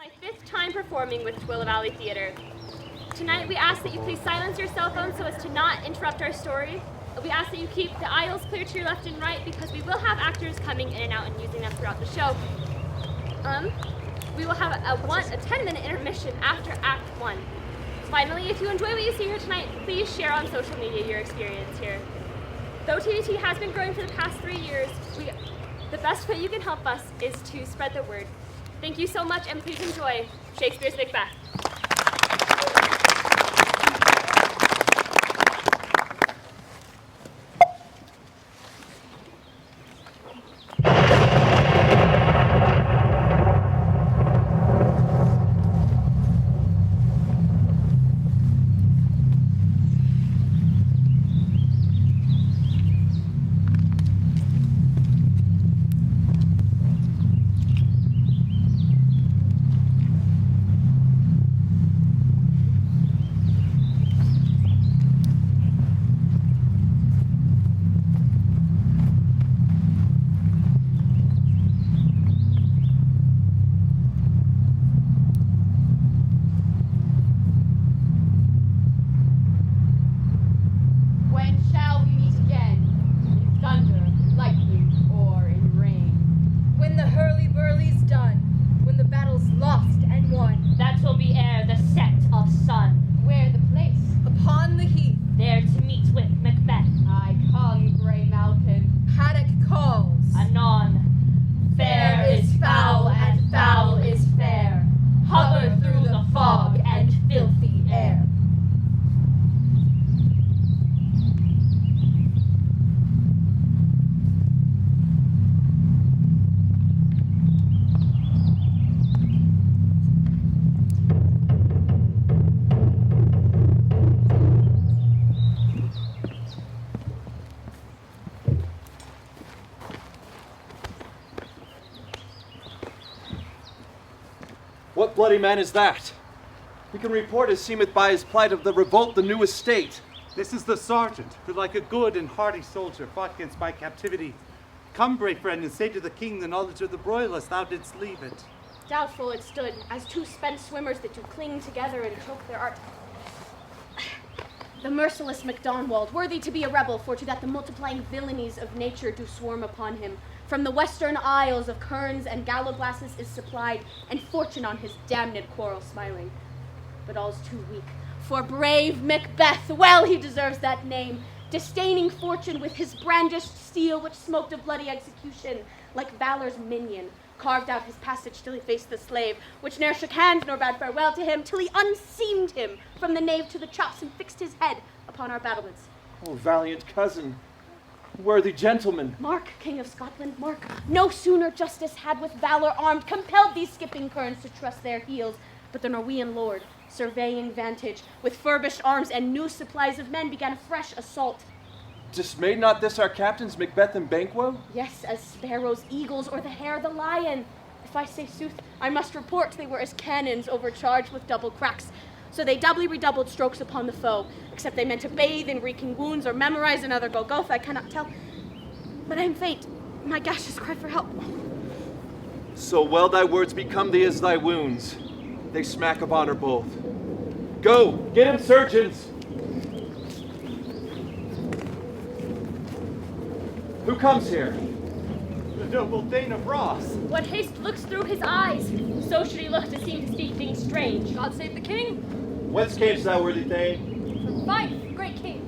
My 5th time performing with Tooele Valley Theatre. Tonight we ask that you please silence your cell phones so as to not interrupt our story. We ask that you keep the aisles clear to your left and right because we will have actors coming in and out and using them throughout the show. We will have a 10-minute intermission after Act 1. Finally, if you enjoy what you see here tonight, please share on social media your experience here. Though TVT has been growing for the past 3 years, the best way you can help us is to spread the word. Thank you so much, and please enjoy Shakespeare's Macbeth. What bloody man is that? We can report as seemeth by his plight of the revolt the new estate. This is the sergeant, who like a good and hearty soldier fought against my captivity. Come, brave friend, and say to the king the knowledge of the broilers thou didst leave it. Doubtful it stood, as two spent swimmers that do cling together and choke their art. The merciless MacDonald, worthy to be a rebel, for to that the multiplying villainies of nature do swarm upon him. From the western isles of kerns and gallowglasses is supplied, and fortune on his damned quarrel smiling. But all's too weak, for brave Macbeth, well he deserves that name, disdaining fortune with his brandished steel, which smoked a bloody execution, like valor's minion, carved out his passage till he faced the slave, which ne'er shook hands nor bade farewell to him, till he unseamed him from the nave to the chops and fixed his head upon our battlements. Oh, valiant cousin, worthy gentleman. Mark, King of Scotland, mark, no sooner justice had with valor armed, compelled these skipping kerns to trust their heels, but the Norwegian lord, surveying vantage, with furbished arms and new supplies of men, began a fresh assault. Dismayed not this our captains, Macbeth and Banquo? Yes, as sparrows, eagles, or the hare the lion. If I say sooth, I must report they were as cannons overcharged with double cracks. So they doubly redoubled strokes upon the foe, except they meant to bathe in reeking wounds or memorize another Golgotha, I cannot tell. But I am faint. My gashes cry for help. So well thy words become thee as thy wounds. They smack of honor both. Go, get him surgeons! Who comes here? The noble Thane of Ross. What haste looks through his eyes? So should he look to seem his feet being strange. God save the king. Whence camest thou, worthy Thane? From Fife, great king,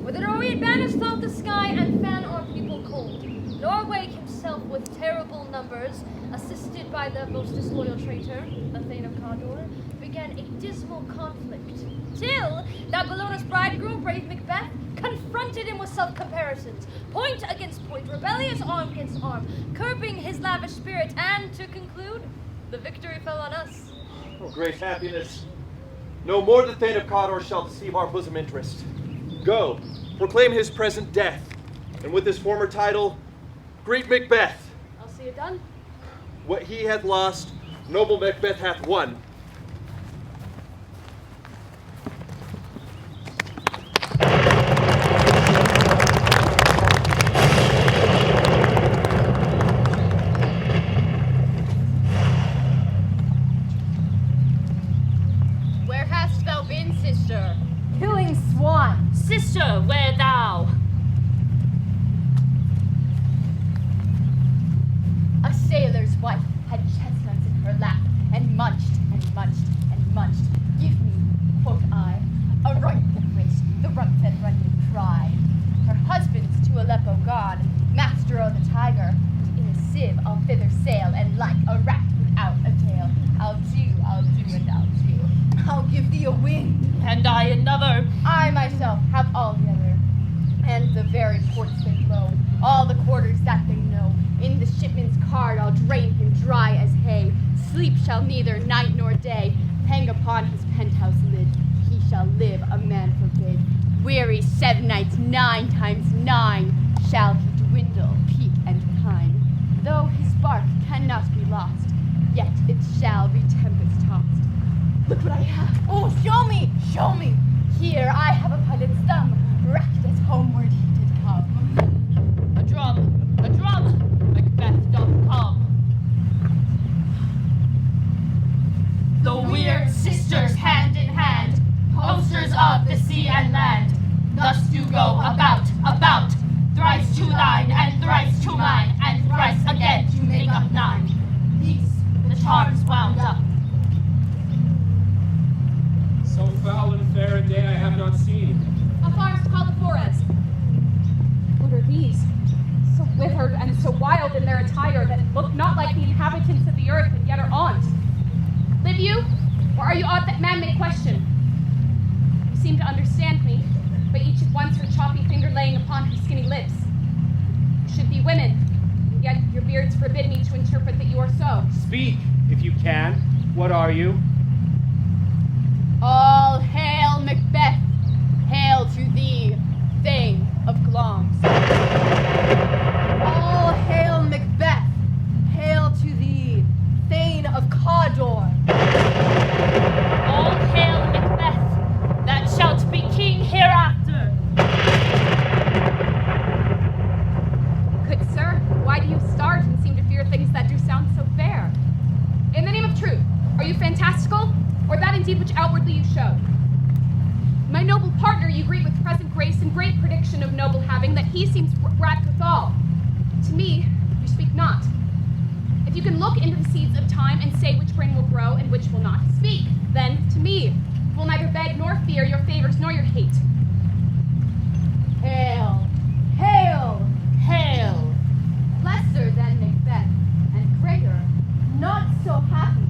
where the Norwegian banners flout the sky and fan our people cold. Norway himself with terrible numbers, assisted by the most disloyal traitor, the Thane of Cawdor, began a dismal conflict, till that Bellona's bridegroom, brave Macbeth, confronted him with self-comparisons, point against point, rebellious arm against arm, curbing his lavish spirit, and to conclude, the victory fell on us. Oh, great happiness. No more the Thane of Cawdor shall deceive our bosom interest. Go, proclaim his present death, and with his former title, greet Macbeth. I'll see it done. What he hath lost, noble Macbeth hath won. munched and munched and munched. Give me, quoth I, a right wit, the rump-fed running pride. Her husband's Tooele god, master of the tiger. In a sieve I'll thither sail, and like a rat without a tail, I'll do, and I'll do. I'll give thee a wind, And I another. I myself have all the other, and the very ports they blow, all the quarters that they know. In the shipman's card I'll drain him dry as hay. Sleep shall neither night nor day hang upon his penthouse lid. He shall live, a man forbid. Weary 7 nights, 9 times 9 shall he dwindle, peak and pine. Though his bark cannot be lost, yet it shall be tempest-tossed. Look what I have. Oh, show me, show me. Here I have a pilot's thumb, wrecked as homeward he did come. A drum, Macbeth doth come. The weird sisters hand in hand, posters of the sea and land, thus do go about, thrice to thine, and thrice to mine, and thrice again to make up 9. These, the charms wound up. So foul and fair a day I have not seen. A forest called the Forest. What are these? So withered and so wild in their attire that look not like the inhabitants of the earth and yet are on't. Live you? Or are you aught that man may question? You seem to understand me, but each at once her choppy finger laying upon her skinny lips. You should be women, and yet your beards forbid me to interpret that you are so. Speak, if you can. What are you? All hail Macbeth, hail to thee, Thane of Glamis. All hail Macbeth, hail to thee, Thane of Cawdor. All hail Macbeth, that shalt be king hereafter. Good sir, why do you start and seem to fear things that do sound so fair? In the name of truth, are you fantastical, or that indeed which outwardly you show? My noble partner you greet with present grace and great prediction of noble having, that he seems wrapped withal. To me, you speak not. If you can look into the seeds of time and say which grain will grow and which will not, speak, then, to me, will neither beg nor fear your favors nor your hate. Hail, hail, Hail. lesser than Macbeth, and greater, not so happy,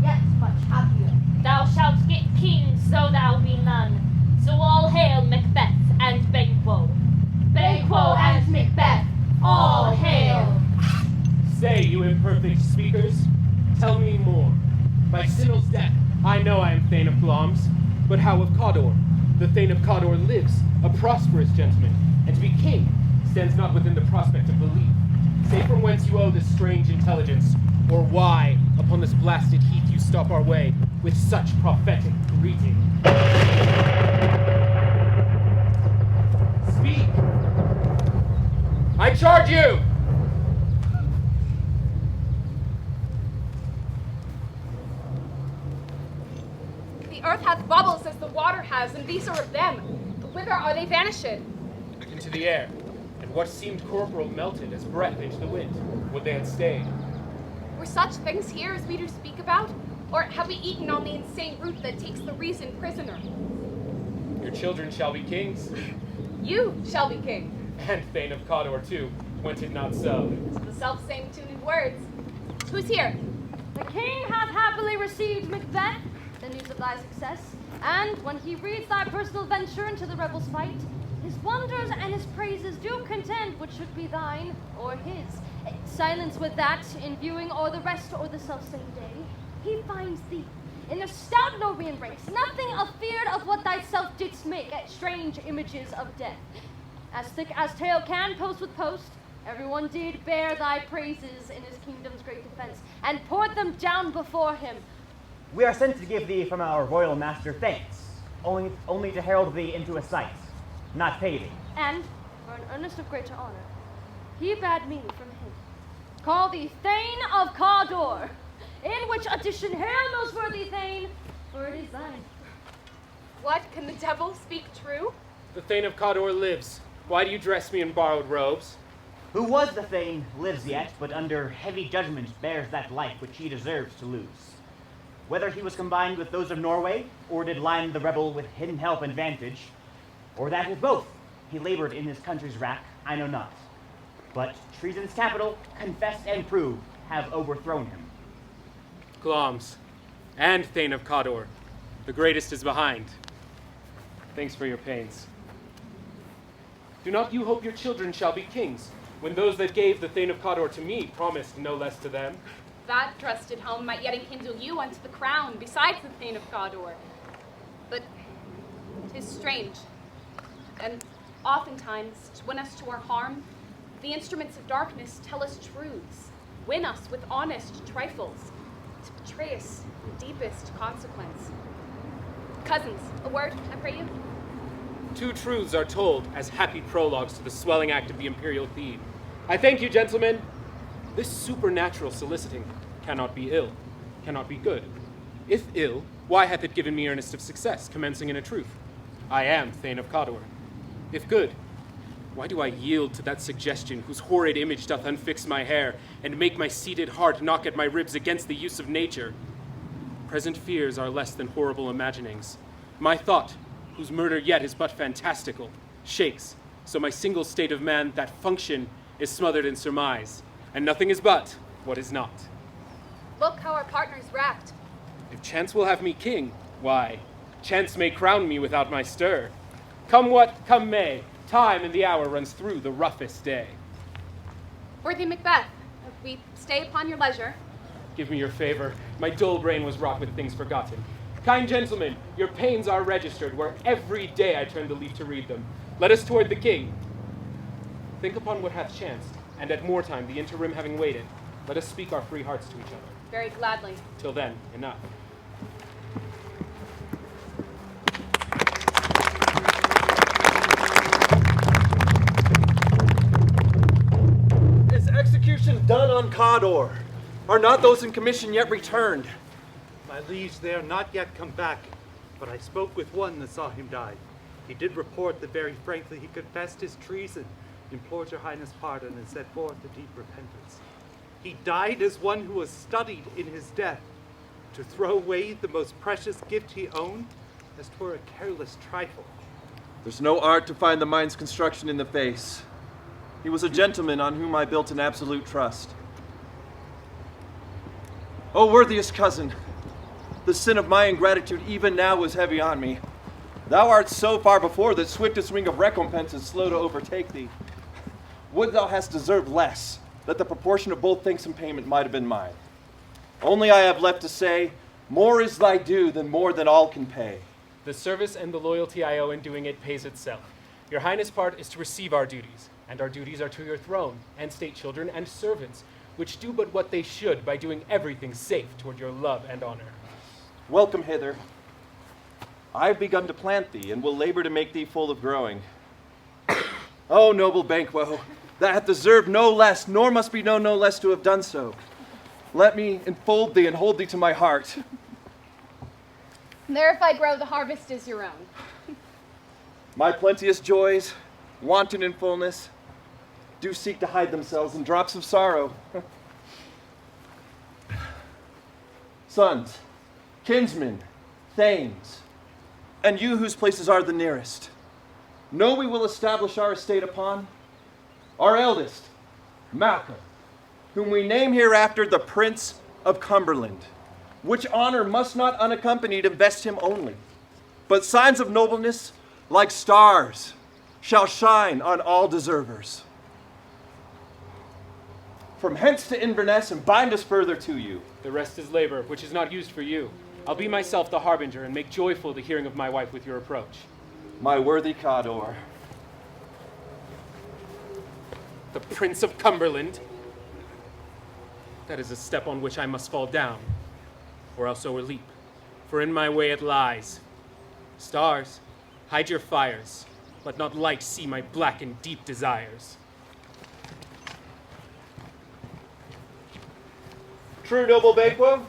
yet much happier. Thou shalt get king, so thou be none. So all hail Macbeth and Banquo. Banquo and Macbeth, all hail. Say, you imperfect speakers, tell me more. By Sinel's death, I know I am Thane of Glamis, but how of Cawdor? The Thane of Cawdor lives, a prosperous gentleman, and to be king stands not within the prospect of belief. Say from whence you owe this strange intelligence, or why, upon this blasted heath, you stop our way with such prophetic greeting. Speak! I charge you! The earth hath bubbles as the water has, and these are of them. But whither are they vanished? Into the air, and what seemed corporal melted as breath into the wind. Would they had stayed. Were such things here as we do speak about? Or have we eaten on the insane root that takes the reason prisoner? Your children shall be kings, You shall be king. and Thane of Cawdor too, went it not so. The self-same tune in words. Who's here? The king hath happily received Macbeth, the news of thy success, and when he reads thy personal venture into the rebels' fight, his wonders and his praises do contend which should be thine or his. Silence with that, in viewing or the rest or the self-same day, he finds thee in the stout Norian ranks, nothing afeard of what thyself didst make at strange images of death. As thick as tale can, post with post, everyone did bear thy praises in his kingdom's great defense, and poured them down before him. We are sent to give thee from our royal master thanks, only to herald thee into a sight, not pay thee. And, for an earnest of greater honor, he bade me from him call thee Thane of Cawdor, in which addition hail most worthy Thane, for it is thine. What, can the devil speak true? The Thane of Cawdor lives. Why do you dress me in borrowed robes? Who was the Thane lives yet, but under heavy judgment bears that life which he deserves to lose. Whether he was combined with those of Norway, or did line the rebel with hidden help and vantage, or that with both he labored in his country's wrack, I know not. But treason's capital, confessed and proved, have overthrown him. Gloms, and Thane of Cawdor, the greatest is behind. Thanks for your pains. Do not you hope your children shall be kings, when those that gave the Thane of Cawdor to me promised no less to them? That trusted home might yet enkindle you unto the crown, besides the Thane of Cawdor. But 'tis strange, and oftentimes, to win us to our harm, the instruments of darkness tell us truths, win us with honest trifles, to betray us in deepest consequence. Cousins, a word, I pray you. Two truths are told as happy prologues to the swelling act of the imperial theme. I thank you, gentlemen. This supernatural soliciting cannot be ill, cannot be good. If ill, why hath it given me earnest of success, commencing in a truth? I am Thane of Cawdor. If good, why do I yield to that suggestion whose horrid image doth unfix my hair, and make my seated heart knock at my ribs against the use of nature? Present fears are less than horrible imaginings. My thought, whose murder yet is but fantastical, shakes, so my single state of man, that function, is smothered in surmise, and nothing is but what is not. Look how our partner's racked. If chance will have me king, why, chance may crown me without my stir. Come what, come may, time and the hour runs through the roughest day. Worthy Macbeth, we stay upon your leisure. Give me your favor. My dull brain was wrought with things forgotten. Kind gentlemen, your pains are registered, where every day I turn the leaf to read them. Let us toward the king. Think upon what hath chanced, and at more time, the interim having waited, let us speak our free hearts to each other. Very gladly. Till then, enough. Is execution done on Cawdor? Are not those in commission yet returned? My liege, they are not yet come back, but I spoke with one that saw him die. He did report that very frankly he confessed his treason, implored your highness pardon, and set forth a deep repentance. He died as one who was studied in his death. To throw away the most precious gift he owned, as 'twere a careless trifle. There's no art to find the mind's construction in the face. He was a gentleman on whom I built an absolute trust. O worthiest cousin, the sin of my ingratitude even now is heavy on me. Thou art so far before that swiftest wing of recompense is slow to overtake thee. Would thou hadst deserved less, that the proportion of both thanks and payment might have been mine. Only I have left to say, more is thy due than more than all can pay. The service and the loyalty I owe in doing it pays itself. Your highness' part is to receive our duties, and our duties are to your throne, and state children, and servants, which do but what they should by doing everything safe toward your love and honor. Welcome hither. I have begun to plant thee, and will labor to make thee full of growing. O noble Banquo, that hath deserved no less, nor must be known no less to have done so. Let me enfold thee and hold thee to my heart. There if I grow, the harvest is your own. My plenteous joys, wanton in fullness, do seek to hide themselves in drops of sorrow. Sons, kinsmen, thanes, and you whose places are the nearest, know we will establish our estate upon our eldest, Malcolm, whom we name hereafter the Prince of Cumberland, which honor must not unaccompanied invest him only, but signs of nobleness, like stars, shall shine on all deservers. From hence to Inverness and bind us further to you. The rest is labor, which is not used for you. I'll be myself the harbinger, and make joyful the hearing of my wife with your approach. My worthy Cawdor. The Prince of Cumberland? That is a step on which I must fall down, or else o'erleap, for in my way it lies. Stars, hide your fires, let not light see my black and deep desires. True, noble Banquo,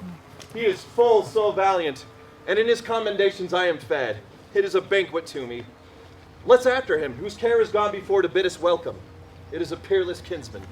he is full so valiant, and in his commendations I am fed. It is a banquet to me. Let's after him, whose care is gone before to bid us welcome. It is a peerless kinsman.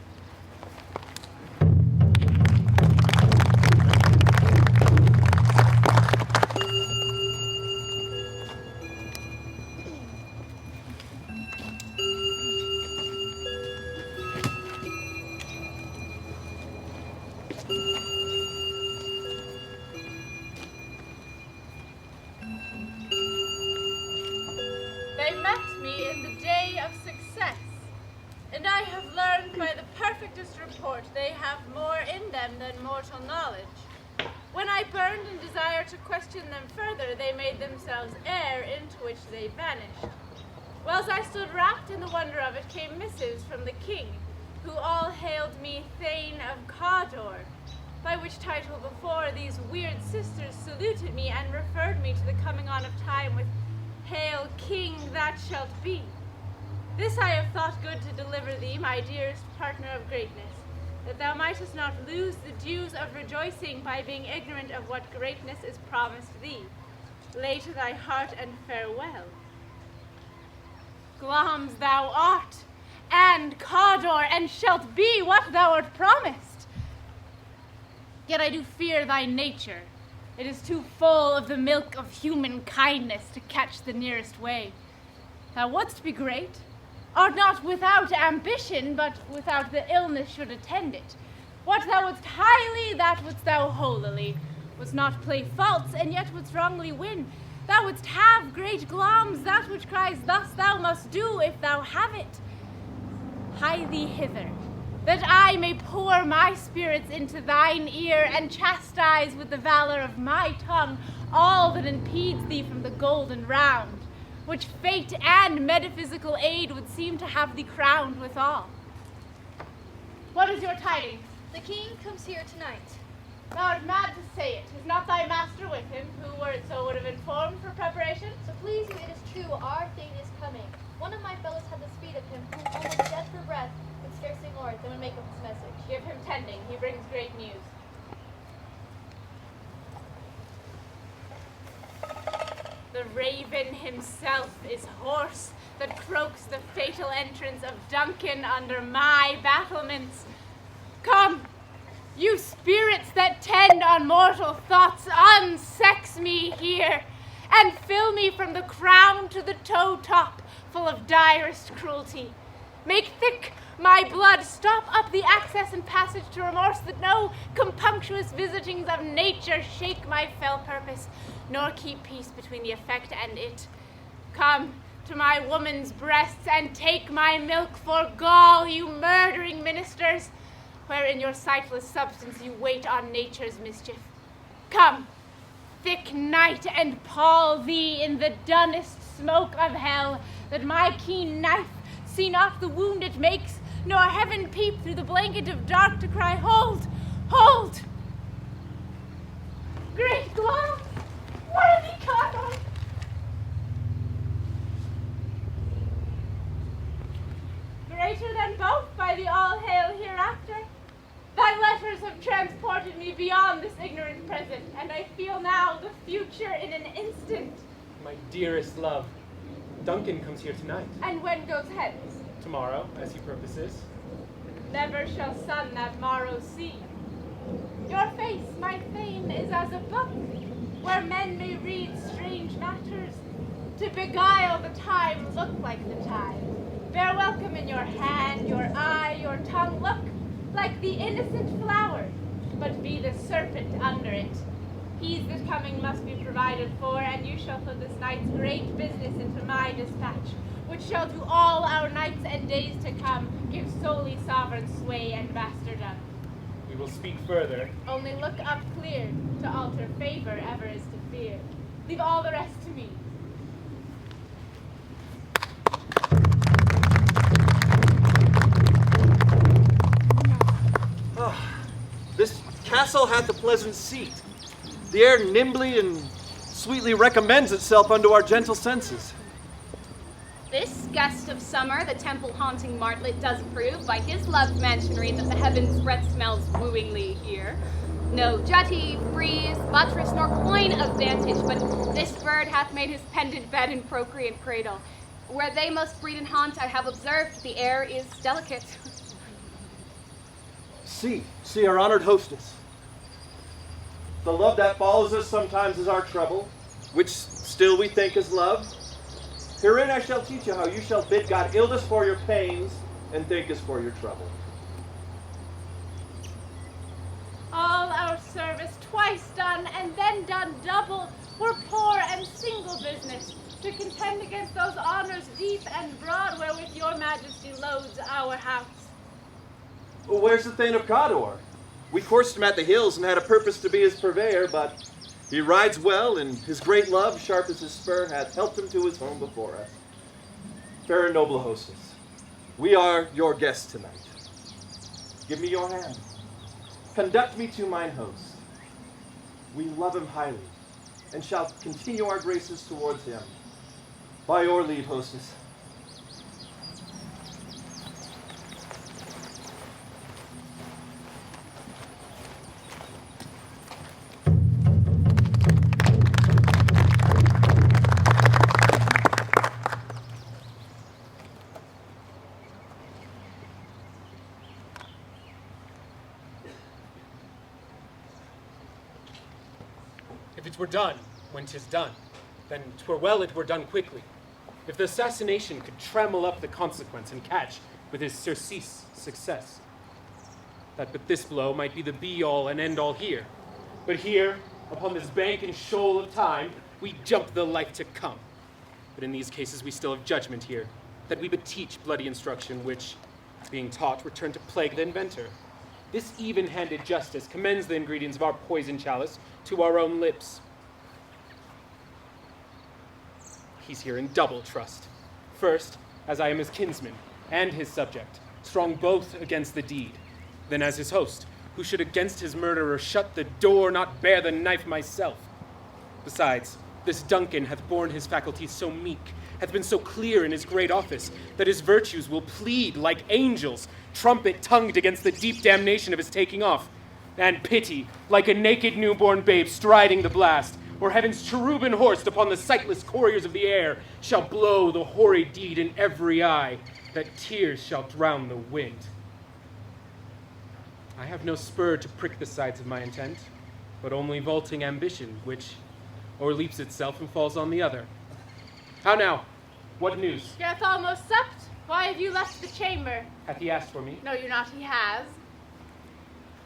be in the day of success. And I have learned by the perfectest report they have more in them than mortal knowledge. When I burned in desire to question them further, they made themselves air into which they vanished. Whilst I stood wrapped in the wonder of it, came missives from the king, who all hailed me Thane of Cawdor, by which title before these weird sisters saluted me and referred me to the coming on of time with Hail King that shalt be. This I have thought good to deliver thee, my dearest partner of greatness, that thou mightest not lose the dues of rejoicing by being ignorant of what greatness is promised thee. Lay to thy heart and farewell. Glamis thou art, and Cawdor, and shalt be what thou art promised. Yet I do fear thy nature. It is too full of the milk of human kindness to catch the nearest way. Thou wouldst be great, art not without ambition, but without the illness should attend it. What thou wouldst highly, that wouldst thou holily. Wouldst not play false, and yet wouldst wrongly win. Thou wouldst have, great Glamis, that which cries, thus thou must do, if thou have it. Hie thee hither, that I may pour my spirits into thine ear, and chastise with the valor of my tongue all that impedes thee from the golden round, which fate and metaphysical aid would seem to have thee crowned withal. What is your tidings? The king comes here tonight. Thou art mad to say it. Is not thy master with him, who, were it so, would have informed for preparation? So please you, it is true, our Thane is coming. One of my fellows had the speed of him, who, almost dead for breath, could scarcely more it than would make up his message. Give him tending. He brings great news. The raven himself is hoarse that croaks the fatal entrance of Duncan under my battlements. Come, you spirits that tend on mortal thoughts, unsex me here, and fill me from the crown to the toe top, full of direst cruelty. Make thick my blood, stop up the access and passage to remorse, that no compunctuous visitings of nature shake my fell purpose, nor keep peace between the effect and it. Come to my woman's breasts and take my milk for gall, you murdering ministers, where in your sightless substance you wait on nature's mischief. Come, thick night, and pall thee in the dunnest smoke of hell, that my keen knife see not the wound it makes, nor heaven peep through the blanket of dark to cry, hold, hold! Great Glamis, worthy Cawdor! Greater than both by the all-hail hereafter. Thy letters have transported me beyond this ignorant present, and I feel now the future in an instant. My dearest love, Duncan comes here tonight. And when goes hence? Tomorrow, as he purposes. Never shall sun that morrow see. Your face, my Thane, is as a book, where men may read strange matters. To beguile the time, look like the time. Bear welcome in your hand, your eye, your tongue. Look like the innocent flower, but be the serpent under it. Peas that coming must be provided for, and you shall put this night's great business into my dispatch, which shall to all our nights and days to come give solely sovereign sway and bastardom. We will speak further. Only look up clear, to alter favor ever is to fear. Leave all the rest to me. This castle hath a pleasant seat. The air nimbly and sweetly recommends itself unto our gentle senses. This guest of summer, the temple-haunting martlet, does prove by his loved mansionry that the heaven's breath smells wooingly here. No jutty, breeze, buttress, nor coign of vantage, but this bird hath made his pendant bed and procreant cradle. Where they most breed and haunt, I have observed the air is delicate. See our honored hostess. The love that follows us sometimes is our trouble, which still we think is love. Herein I shall teach you how you shall bid God Ildis for your pains and think us for your trouble. All our service twice done, and then done double, were poor and single business. to contend against those honors deep and broad wherewith your majesty loads our house. Well, where's the Thane of Cawdor? We coursed him at the hills and had a purpose to be his purveyor, but he rides well, and his great love, sharp as his spur, hath helped him to his home before us. Fair and noble hostess, we are your guests tonight. Give me your hand. Conduct me to mine host. We love him highly, and shall continue our graces towards him. By your leave, hostess. If it were done when 'tis done, then 'twere well it were done quickly. If the assassination could trammel up the consequence and catch with his surcease success, that but this blow might be the be-all and end-all here. But here, upon this bank and shoal of time, we jump the life to come. But in these cases we still have judgment here, that we but teach bloody instruction, which, being taught, return to plague the inventor. This even-handed justice commends the ingredients of our poison chalice to our own lips. He's here in double trust. First, as I am his kinsman and his subject, strong both against the deed. Then as his host, who should against his murderer shut the door, not bear the knife myself. Besides, this Duncan hath borne his faculties so meek, hath been so clear in his great office, that his virtues will plead like angels, trumpet-tongued against the deep damnation of his taking off, and pity, like a naked newborn babe striding the blast, or heaven's cherubim horsed upon the sightless couriers of the air, shall blow the hoary deed in every eye, that tears shall drown the wind. I have no spur to prick the sides of my intent, but only vaulting ambition, which o'erleaps itself and falls on the other. How now? What news? You hath almost supped? Why have you left the chamber? Hath he asked for me? No, you're not. He has.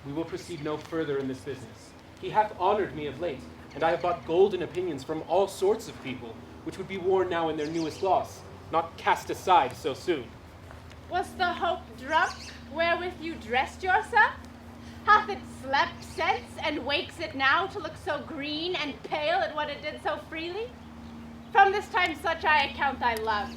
We will proceed no further in this business. He hath honored me of late, and I have bought golden opinions from all sorts of people, which would be worn now in their newest gloss, not cast aside so soon. Was the hope drunk wherewith you dressed yourself? Hath it slept since, and wakes it now to look so green and pale at what it did so freely? From this time such I account thy love.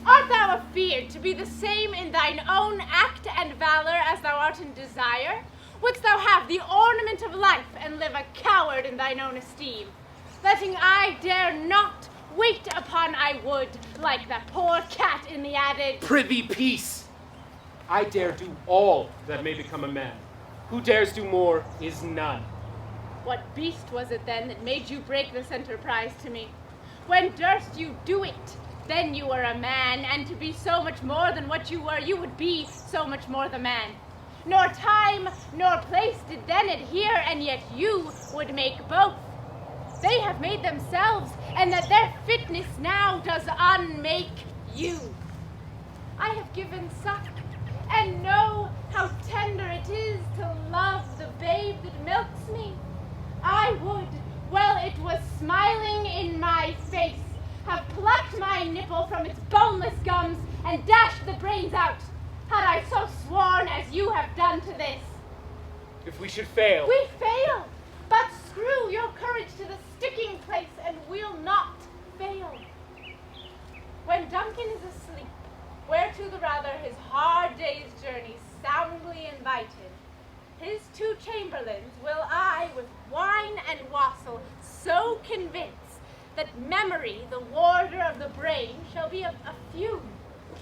Art thou afeard to be the same in thine own act and valor as thou art in desire? Wouldst thou have the ornament of life, and live a coward in thine own esteem? Letting I dare not wait upon I would, like that poor cat in the adage. Prithee, peace! I dare do all that may become a man. Who dares do more is none. What beast was it then that made you break this enterprise to me? When durst you do it? Then you were a man, and to be so much more than what you were, you would be so much more the man. Nor time nor place did then adhere, and yet you would make both. They have made themselves, and that their fitness now does unmake you. I have given suck, and know how tender it is to love the babe that milks me. I would, while it was smiling in my face, have plucked my nipple from its boneless gums and dashed the brains out, had I so sworn as you have done to this. If we should fail. We fail, but screw your courage to the sticking place, and we'll not fail. When Duncan is asleep, whereto the rather his hard day's journey soundly invited, his two chamberlains will I with wine and wassail so convince that memory, the warder of the brain, shall be a fume,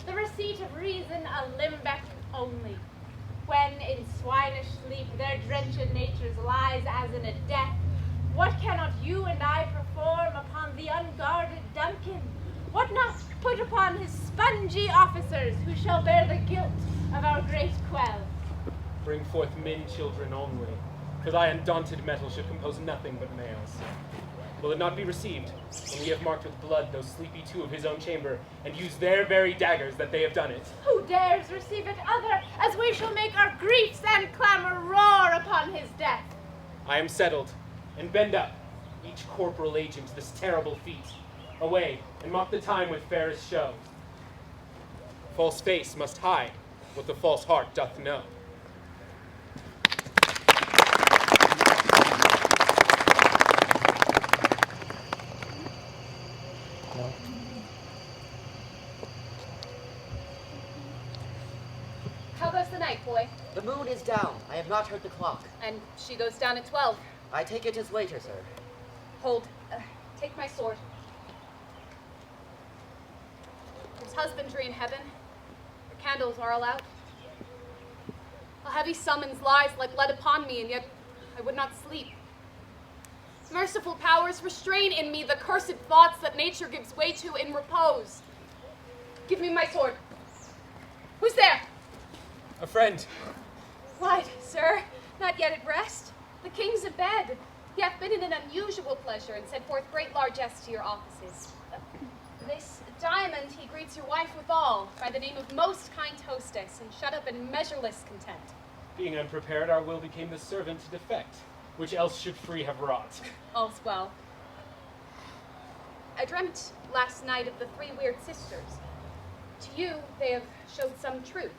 the receipt of reason a limbeck only. When in swinish sleep their drenched natures lies as in a death, what cannot you and I perform upon the unguarded Duncan? What not put upon his spongy officers, who shall bear the guilt of our great quell? Bring forth men children only, for thy undaunted metal should compose nothing but males. Will it not be received, when we have marked with blood those sleepy two of his own chamber, and use their very daggers that they have done it? Who dares receive it other, as we shall make our griefs and clamor roar upon his death? I am settled, and bend up, each corporal agent, this terrible feat. away, and mock the time with fairest show. False face must hide what the false heart doth know. How goes the night, boy? The moon is down. I have not heard the clock. And she goes down at 12. I take it as later, sir. Hold. Take my sword. There's husbandry in heaven. The candles are all out. A heavy summons lies like lead upon me, and yet I would not sleep. Merciful powers, restrain in me the cursed thoughts that nature gives way to in repose. Give me my sword. Who's there? A friend. What, sir? Not yet at rest? The king's abed. He hath been in an unusual pleasure, and sent forth great largesse to your offices. This diamond he greets your wife withal, by the name of most kind hostess, and shut up in measureless content. Being unprepared, our will became the servant to defect, which else should free have wrought. All's well. I dreamt last night of the three weird sisters. To you, they have showed some truth.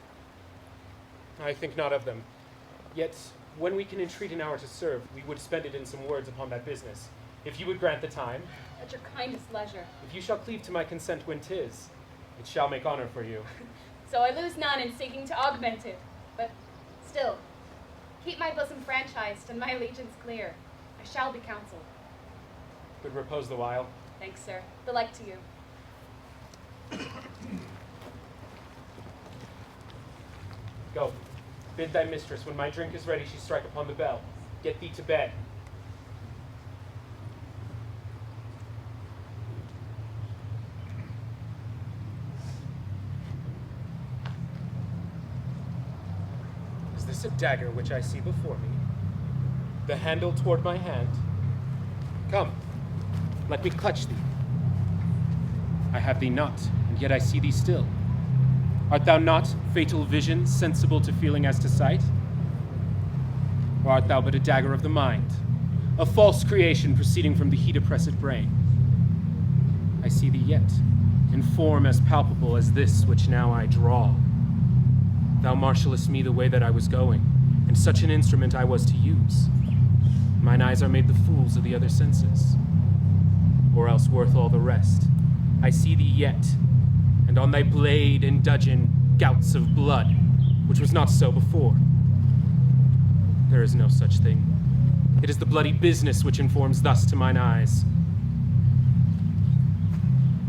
I think not of them. Yet, when we can entreat an hour to serve, we would spend it in some words upon that business. If you would grant the time. At your kindest leisure. If you shall cleave to my consent when 'tis, it shall make honor for you. So I lose none in seeking to augment it. But still, keep my bosom franchised and my allegiance clear. I shall be counseled. Good repose the while. Thanks, sir. The like to you. Go. Bid thy mistress, when my drink is ready, she strike upon the bell. Get thee to bed. Is this a dagger which I see before me? The handle toward my hand? Come, let me clutch thee. I have thee not, and yet I see thee still. Art thou not fatal vision, sensible to feeling as to sight? Or art thou but a dagger of the mind, a false creation proceeding from the heat-oppressed brain? I see thee yet, in form as palpable as this which now I draw. Thou marshallest me the way that I was going, and such an instrument I was to use. Mine eyes are made the fools of the other senses, or else worth all the rest. I see thee yet, and on thy blade and dudgeon gouts of blood, which was not so before. There is no such thing. It is the bloody business which informs thus to mine eyes.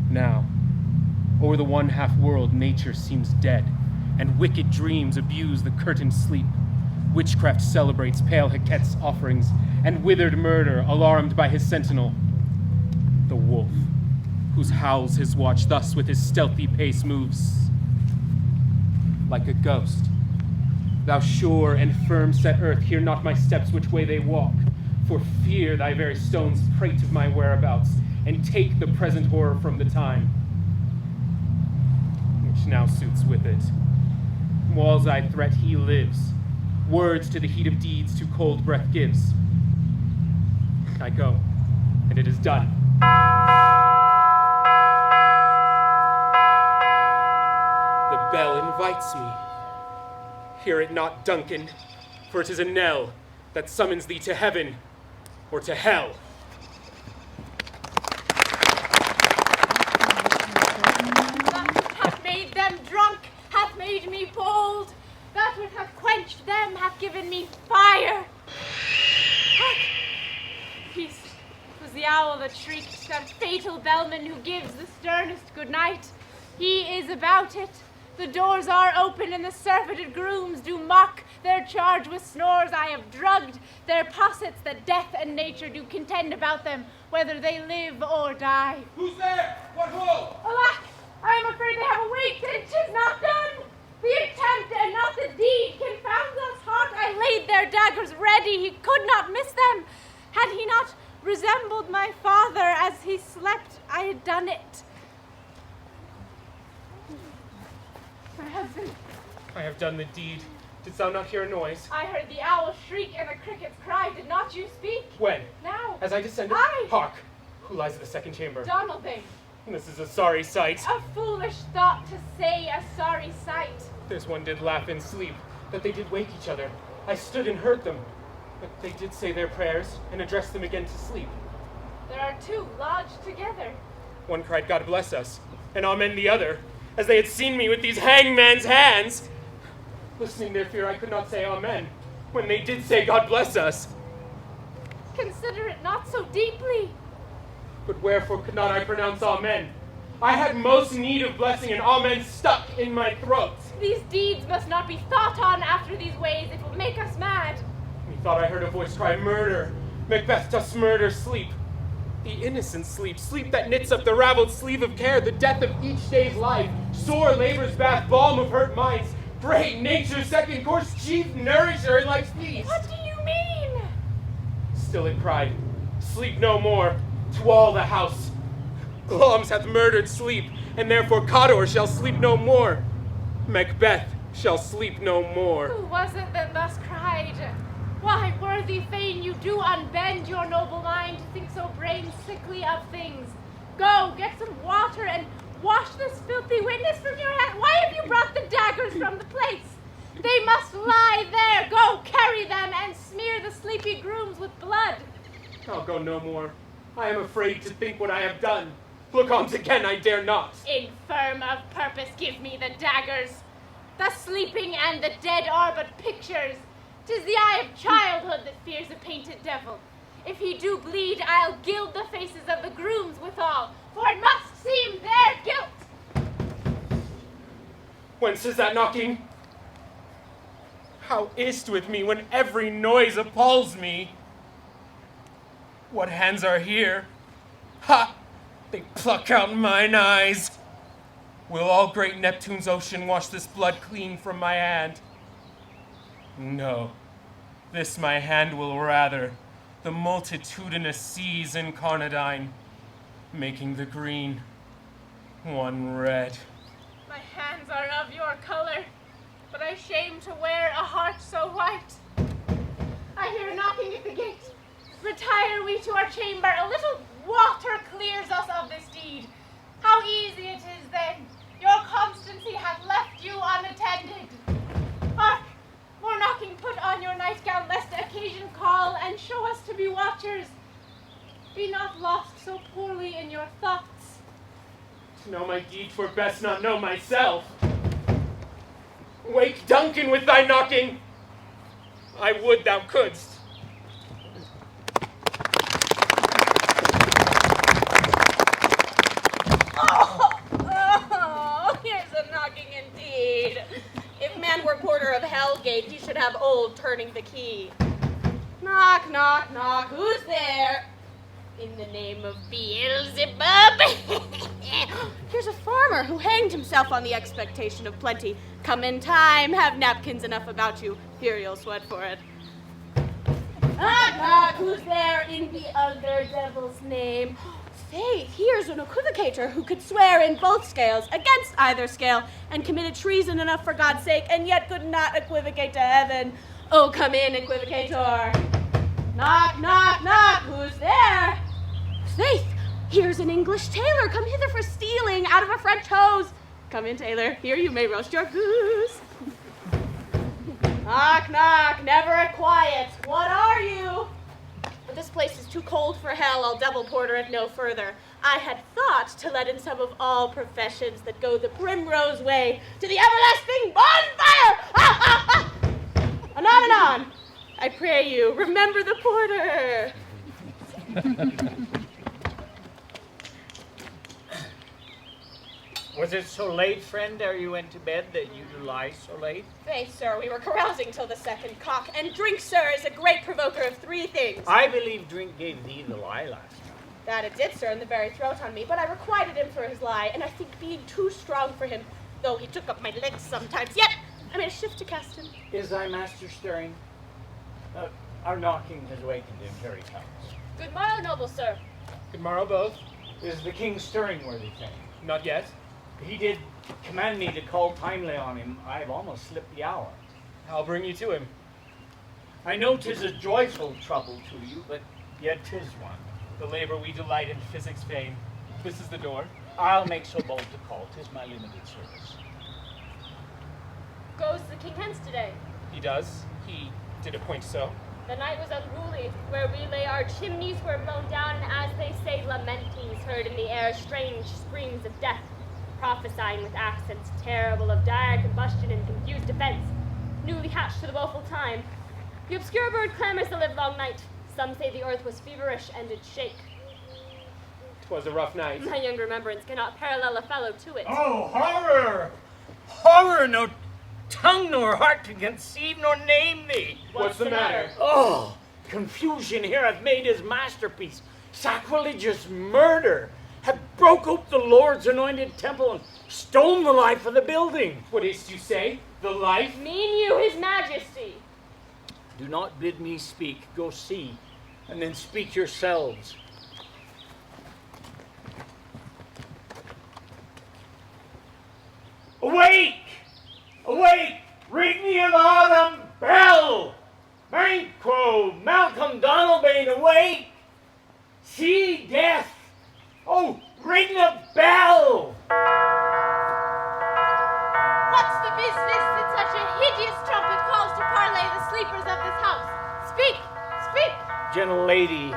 Now, o'er the one-half world nature seems dead, and wicked dreams abuse the curtained sleep. Witchcraft celebrates pale Hecat's offerings, and withered murder alarmed by his sentinel. The wolf, whose howls his watch thus with his stealthy pace moves. Like a ghost, thou sure and firm set earth, hear not my steps which way they walk, for fear thy very stones prate of my whereabouts, and take the present horror from the time, which now suits with it. Whiles I threat he lives, words to the heat of deeds too cold breath gives. I go, and it is done. The bell invites me. Hear it not, Duncan, for it is a knell that summons thee to heaven or to hell. That which hath made them drunk hath made me bold. That which hath quenched them hath given me fire. Hark! Peace. It was the owl that shrieked, that fatal bellman who gives the sternest good night. He is about it. The doors are open, and the surfeited grooms do mock their charge with snores I have drugged, their possets that death and nature do contend about them, whether they live or die. Who's there? What ho? Alack! I am afraid they have awaked, and 'tis not done. The attempt and not the deed confounds us hot. I laid their daggers ready, he could not miss them. Had he not resembled my father as he slept, I had done it. My husband. I have done the deed. Didst thou not hear a noise? I heard the owl shriek and the crickets cry. Did not you speak? When? Now. As I descended? Aye. Hark! Who lies in the second chamber? Donalbain. This is a sorry sight. A foolish thought to say, a sorry sight. This one did laugh in sleep, that they did wake each other. I stood and heard them, but they did say their prayers and address them again to sleep. There are two lodged together. One cried, God bless us, and amen the other, as they had seen me with these hangman's hands. Listening their fear, I could not say amen, when they did say, God bless us. Consider it not so deeply. But wherefore could not I pronounce amen? I had most need of blessing, and amen stuck in my throat. These deeds must not be thought on after these ways. It will make us mad. Methought I heard a voice cry, murder. Macbeth does murder sleep. The innocent sleep, sleep that knits up the raveled sleeve of care, the death of each day's life, sore labor's bath, balm of hurt minds, great nature's second course, chief nourisher in life's peace. What do you mean? Still it cried, sleep no more, to all the house. Glamis hath murdered sleep, and therefore Cawdor shall sleep no more. Macbeth shall sleep no more. Who was it that thus cried? Why, worthy Thane, you do unbend your noble mind to think so brain-sickly of things. Go, get some water and wash this filthy witness from your hand. Why have you brought the daggers from the place? They must lie there. Go, carry them and smear the sleepy grooms with blood. I'll go no more. I am afraid to think what I have done. Look once again, I dare not. Infirm of purpose, give me the daggers. The sleeping and the dead are but pictures. 'Tis the eye of childhood that fears a painted devil. If he do bleed, I'll gild the faces of the grooms withal, for it must seem their guilt. Whence is that knocking? How is't with me when every noise appalls me? What hands are here? Ha! They pluck out mine eyes. Will all great Neptune's ocean wash this blood clean from my hand? No, this my hand will rather, the multitudinous seas incarnadine, making the green one red. My hands are of your color, but I shame to wear a heart so white. I hear knocking at the gate. Retire we to our chamber. A little water clears us of this deed. How easy it is then. Your constancy hath left you unattended. Hark! More knocking, put on your nightgown, lest occasion call, and show us to be watchers. Be not lost so poorly in your thoughts. To know my deed, 'twere best not know myself. Wake Duncan with thy knocking. I would thou couldst. Oh, here's a knocking indeed. If man were porter of Hellgate, he should have old turning the key. Knock, knock, knock. Who's there? In the name of Beelzebub. Here's a farmer who hanged himself on the expectation of plenty. Come in time, have napkins enough about you. Here you'll sweat for it. Knock, knock. Who's there in the other devil's name? Faith, here's an equivocator who could swear in both scales, against either scale, and committed treason enough for God's sake, and yet could not equivocate to heaven. Oh, come in, equivocator. Knock, knock, knock. Who's there? Faith, here's an English tailor come hither for stealing out of a French hose. Come in, tailor. Here you may roast your goose. Knock, knock. Never a quiet. What are you? But this place is too cold for hell. I'll devil porter it no further. I had thought to let in some of all professions that go the primrose way to the everlasting bonfire. Ah, ah, ah. Anon, anon. I pray you, remember the porter. Was it so late, friend, ere you went to bed, that you do lie so late? Faith, sir, we were carousing till the second cock, and drink, sir, is a great provoker of three things. I believe drink gave thee the lie last time. That it did, sir, in the very throat on me, but I requited him for his lie, and I think being too strong for him, though he took up my legs sometimes, yet I made a shift to cast him. Is thy master stirring? Our knocking has wakened him. Here he comes. Good morrow, noble sir. Good morrow, both. Is the king stirring, worthy thing? Not yet. He did command me to call timely on him. I've almost slipped the hour. I'll bring you to him. I know 'tis a joyful trouble to you, but yet 'tis one. The labor we delight in physics fame. This is the door. I'll make so bold to call. 'Tis my limited service. Goes the king hence today. He does. He did appoint so. The night was unruly. Where we lay, our chimneys were blown down, and as they say, lamentings heard in the air, strange screams of death, prophesying with accents terrible of dire combustion and confused defense, newly hatched to the woeful time. The obscure bird clamors the livelong night. Some say the earth was feverish and did shake. 'Twas a rough night. My young remembrance cannot parallel a fellow to it. Oh, horror! Horror! No tongue nor heart can conceive nor name thee. What's the matter? Oh, confusion here hath made his masterpiece. Sacrilegious murder hath broke up the Lord's anointed temple and stolen the life of the building. What is't you say? The life? Mean you his majesty? Do not bid me speak. Go see, and then speak yourselves. Awake! Awake! Ring the alarm bell! Banquo, Malcolm Donalbain, awake! See death! Oh, ring the bell! What's the business that such a hideous trumpet calls to parley the sleepers of this house? Speak! Speak! Gentle lady,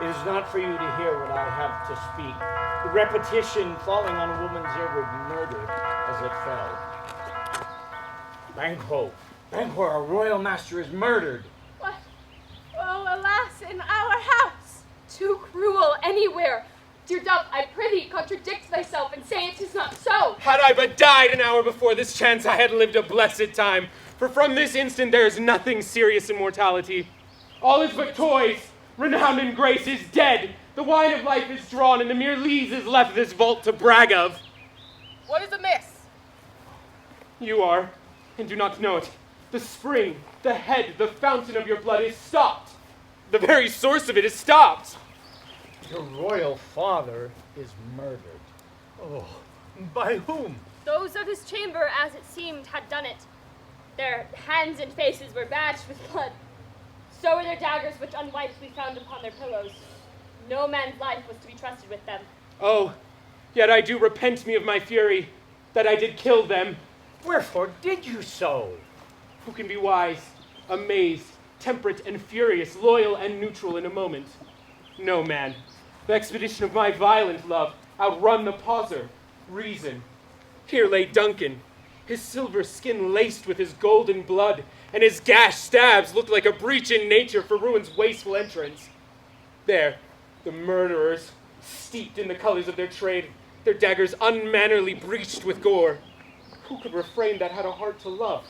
it is not for you to hear what I have to speak. The repetition falling on a woman's ear would murder as it fell. Banquo, Banquo, our royal master is murdered. What? Oh, alas, in our house! Too cruel anywhere. Dear dove, I prithee, contradict thyself and say it is not so. Had I but died an hour before this chance, I had lived a blessed time. For from this instant there is nothing serious in mortality. All is but toys. Renown and grace is dead. The wine of life is drawn, and the mere lees is left this vault to brag of. What is amiss? You are, and do not know it. The spring, the head, the fountain of your blood is stopped. The very source of it is stopped. Your royal father is murdered. Oh, by whom? Those of his chamber, as it seemed, had done it. Their hands and faces were badged with blood. So were their daggers, which unwiped we found upon their pillows. No man's life was to be trusted with them. Oh, yet I do repent me of my fury, that I did kill them. Wherefore did you so? Who can be wise, amazed, temperate and furious, loyal and neutral in a moment? No man. The expedition of my violent love outrun the pauser, reason. Here lay Duncan, his silver skin laced with his golden blood, and his gashed stabs looked like a breach in nature for ruin's wasteful entrance. There, the murderers, steeped in the colors of their trade, their daggers unmannerly breached with gore. Who could refrain that had a heart to love,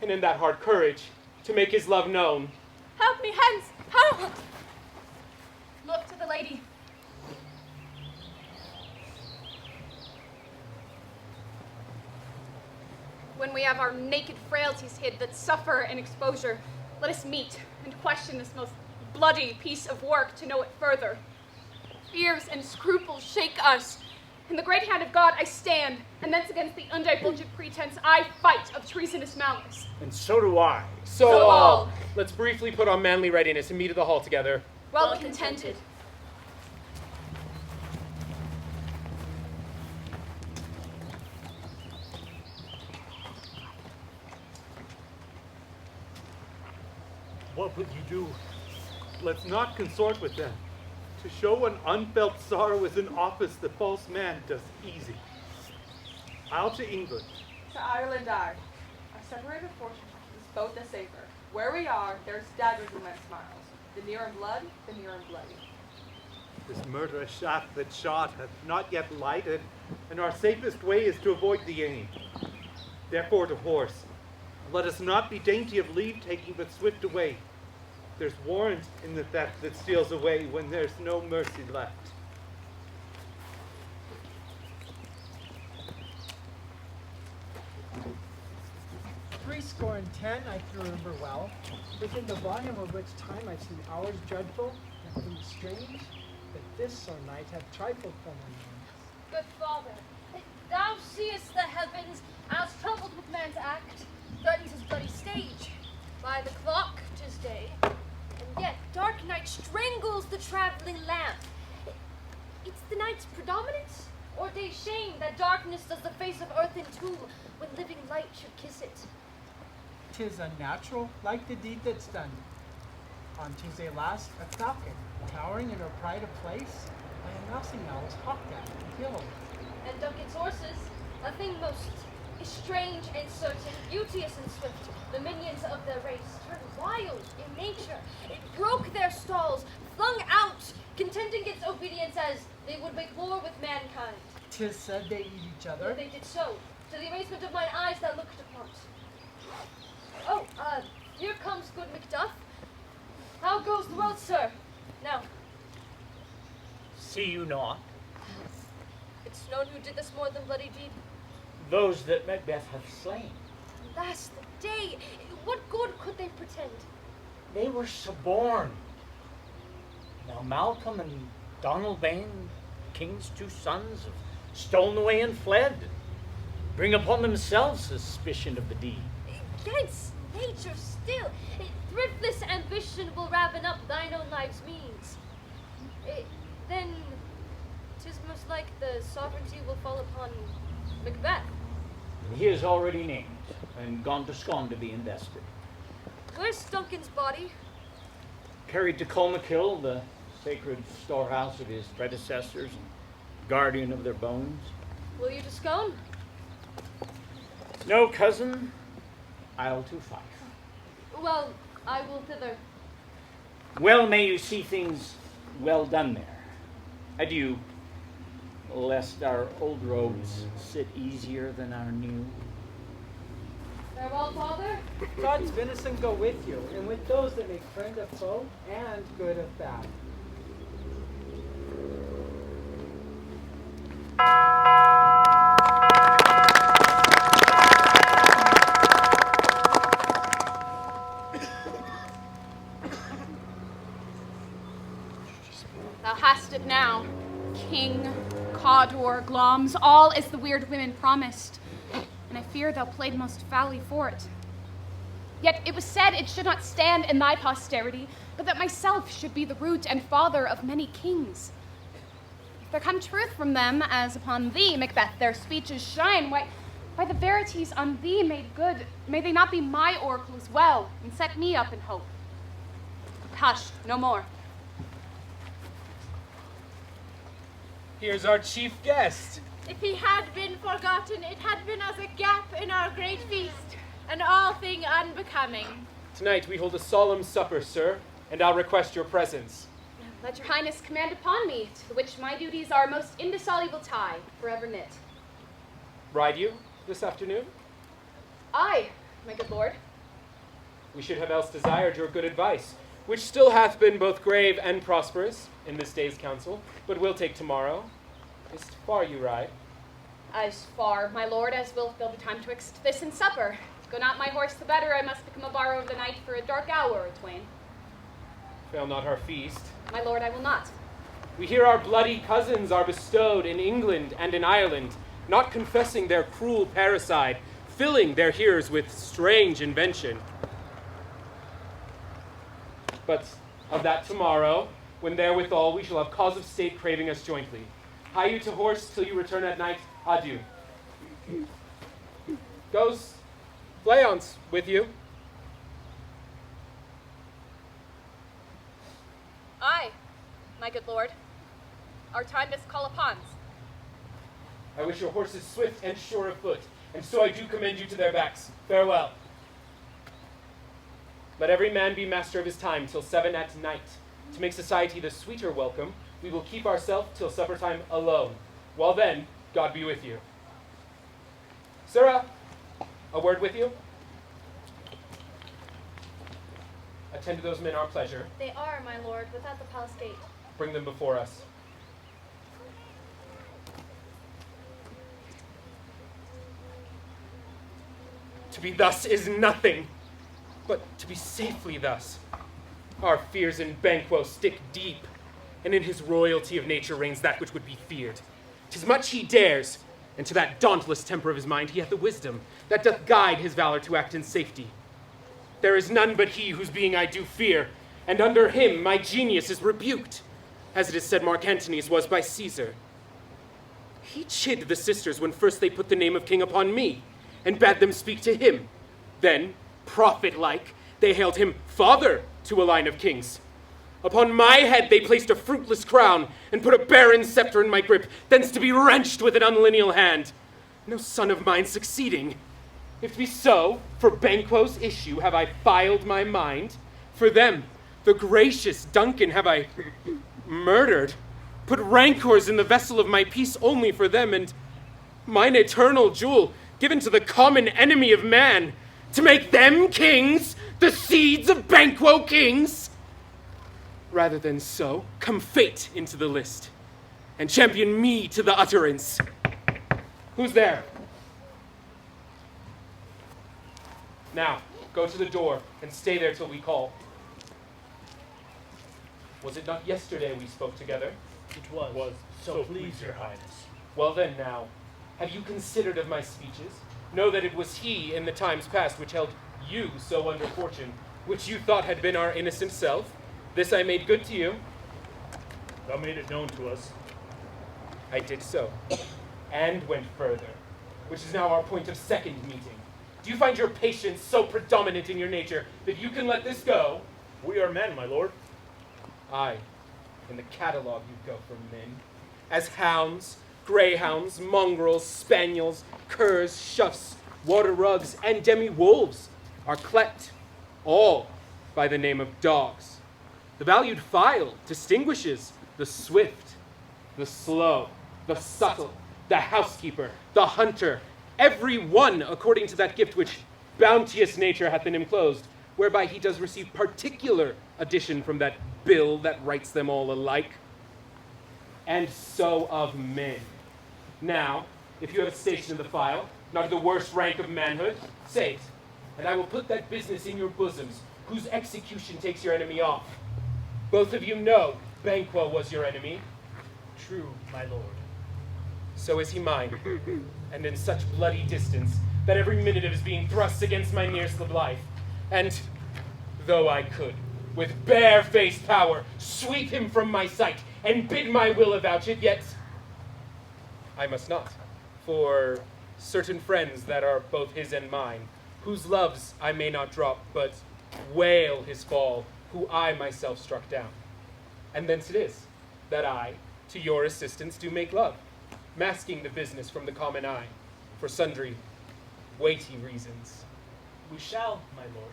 and in that heart courage to make his love known? Help me hence! Help! Look to the lady. When we have our naked frailties hid that suffer in exposure, let us meet and question this most bloody piece of work to know it further. Fears and scruples shake us. In the great hand of God I stand, and thence against the undivulgent pretense I fight of treasonous malice. And so do I. So all. Let's briefly put on manly readiness and meet at the hall together. Well contented. What would you do? Let's not consort with them. To show an unfelt sorrow is an office the false man does easy. I'll to England. To Ireland I. Our separated fortunes is both the safer. Where we are, there's daggers in men's smiles. The near in blood, the near in bloody. This murderous shaft that shot hath not yet lighted, and our safest way is to avoid the aim. Therefore to horse. Let us not be dainty of leave-taking, but swift away. There's warrant in the theft that steals away when there's no mercy left. Threescore and 10 I can remember well. Within the volume of which time I've seen hours dreadful and things strange, but this so night hath trifled from my mind. Good father, if thou seest the heavens as troubled with man's act, threatens his bloody stage. By the clock 'tis day, and yet dark night strange strangles the traveling lamp. It's the night's predominance, or day's shame that darkness does the face of earth entomb when living light should kiss it. 'Tis unnatural, like the deed that's done. On Tuesday last, a falcon, towering in her pride of place, by a mousing owl was hawked at and killed. And Duncan's horses, a thing most strange and certain, beauteous and swift, the minions of their race, turned wild in nature. It broke their stalls, flung out, contending its obedience as they would make war with mankind. 'Tis said they eat each other. They did so, to the amazement of mine eyes that looked upon it. Oh, here comes good Macduff. How goes the road, sir? Now, See you not? it's known who did this more than bloody deed. Those that Macbeth hath slain. Last day, what good could they pretend? They were suborned. Now Malcolm and Donald Bane, king's two sons, have stolen away and fled. Bring upon themselves suspicion of the deed. Against nature still, thriftless ambition will raven up thine own life's means. Then 'tis most like the sovereignty will fall upon Macbeth. He is already named and gone to Scone to be invested. Where's Duncan's body? Carried to Colmakill, the sacred storehouse of his predecessors and guardian of their bones. Will you to Scone? No, cousin, I'll to Fife. Well, I will thither. Well may you see things well done there. Adieu, lest our old robes sit easier than our new. Farewell, father. God's venison go with you, and with those that make friend of foe and good of bad. Thou hast it now. King, Cawdor, Gloms, all as the weird women promised. And I fear thou played most foully for it. Yet it was said it should not stand in thy posterity, but that myself should be the root and father of many kings. If there come truth from them, as upon thee, Macbeth, their speeches shine, why the verities on thee made good, may they not be my oracle as well, and set me up in hope. Hush, no more. Here's our chief guest. If he had been forgotten, it had been as a gap in our great feast, and all thing unbecoming. Tonight we hold a solemn supper, sir, and I'll request your presence. Let your highness command upon me, to which my duties are a most indissoluble tie, forever knit. Ride you this afternoon? Aye, my good lord. We should have else desired your good advice, which still hath been both grave and prosperous in this day's council, but will take tomorrow. Is 't far you ride? As far, my lord, as will there'll be time twixt this and supper. Go not my horse the better, I must become a borrow of the night for a dark hour or twain. Fail not our feast. My lord, I will not. We hear our bloody cousins are bestowed in England and in Ireland, not confessing their cruel parricide, filling their hearers with strange invention. But of that tomorrow, when therewithal we shall have cause of state craving us jointly. Hie you to horse till you return at night. Adieu. Goes Fleance with you. Aye, my good lord. Our time does call upon. I wish your horses swift and sure of foot, and so I do commend you to their backs. Farewell. Let every man be master of his time till 7 at night. To make society the sweeter welcome, we will keep ourselves till supper time alone. While then, God be with you. Sirrah, a word with you? Attend to those men our pleasure. They are, my lord, without the palace gate. Bring them before us. To be thus is nothing, but to be safely thus. Our fears in Banquo stick deep, and in his royalty of nature reigns that which would be feared. 'Tis much he dares, and to that dauntless temper of his mind he hath the wisdom that doth guide his valor to act in safety. There is none but he whose being I do fear, and under him my genius is rebuked, as it is said Mark Antony's was by Caesar. He chid the sisters when first they put the name of king upon me, and bade them speak to him. Then, prophet-like, they hailed him father to a line of kings. Upon my head they placed a fruitless crown, and put a barren scepter in my grip, thence to be wrenched with an unlineal hand. No son of mine succeeding. If it be so, for Banquo's issue have I filed my mind. For them, the gracious Duncan, have I murdered. Put rancors in the vessel of my peace only for them, and mine eternal jewel given to the common enemy of man, to make them kings, the seeds of Banquo kings. Rather than so, come fate into the list, and champion me to the utterance. Who's there? Now, go to the door, and stay there till we call. Was it not yesterday we spoke together? It was. So please, your highness. Well then now, have you considered of my speeches? Know that it was he in the times past which held you so under fortune, which you thought had been our innocent self. This I made good to you. Thou made it known to us. I did so, and went further, which is now our point of second meeting. Do you find your patience so predominant in your nature that you can let this go? We are men, my lord. Aye, in the catalogue you go for men. As hounds, greyhounds, mongrels, spaniels, curs, shuffs, water rugs, and demi-wolves are clept, all by the name of dogs. The valued file distinguishes the swift, the slow, the subtle, the housekeeper, the hunter, every one according to that gift which bounteous nature hath in him closed, whereby he does receive particular addition from that bill that writes them all alike. And so of men. Now, if you have a station in the file, not the worst rank of manhood, say it, and I will put that business in your bosoms, whose execution takes your enemy off. Both of you know Banquo was your enemy. True, my lord. So is he mine, and in such bloody distance that every minute of his being thrusts against my nearest life. And though I could, with bare-faced power, sweep him from my sight and bid my will avouch it, yet I must not, for certain friends that are both his and mine, whose loves I may not drop, but wail his fall, who I myself struck down. And thence it is that I, to your assistance, do make love, masking the business from the common eye, for sundry weighty reasons. We shall, my lord,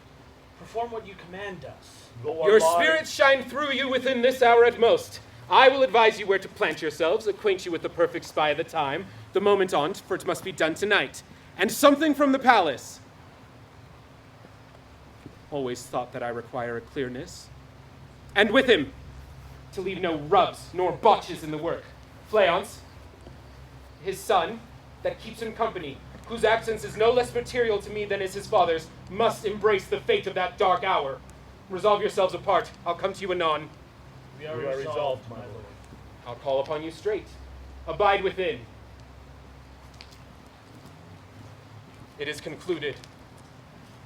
perform what you command us. Your spirits shine through you within this hour at most. I will advise you where to plant yourselves, acquaint you with the perfect spy of the time, the moment on't, for it must be done tonight, and something from the palace. Always thought that I require a clearness. And with him, to leave no rubs nor botches in the work. Fleance, his son, that keeps him company, whose absence is no less material to me than is his father's, must embrace the fate of that dark hour. Resolve yourselves apart. I'll come to you anon. We are resolved, my lord. I'll call upon you straight. Abide within. It is concluded.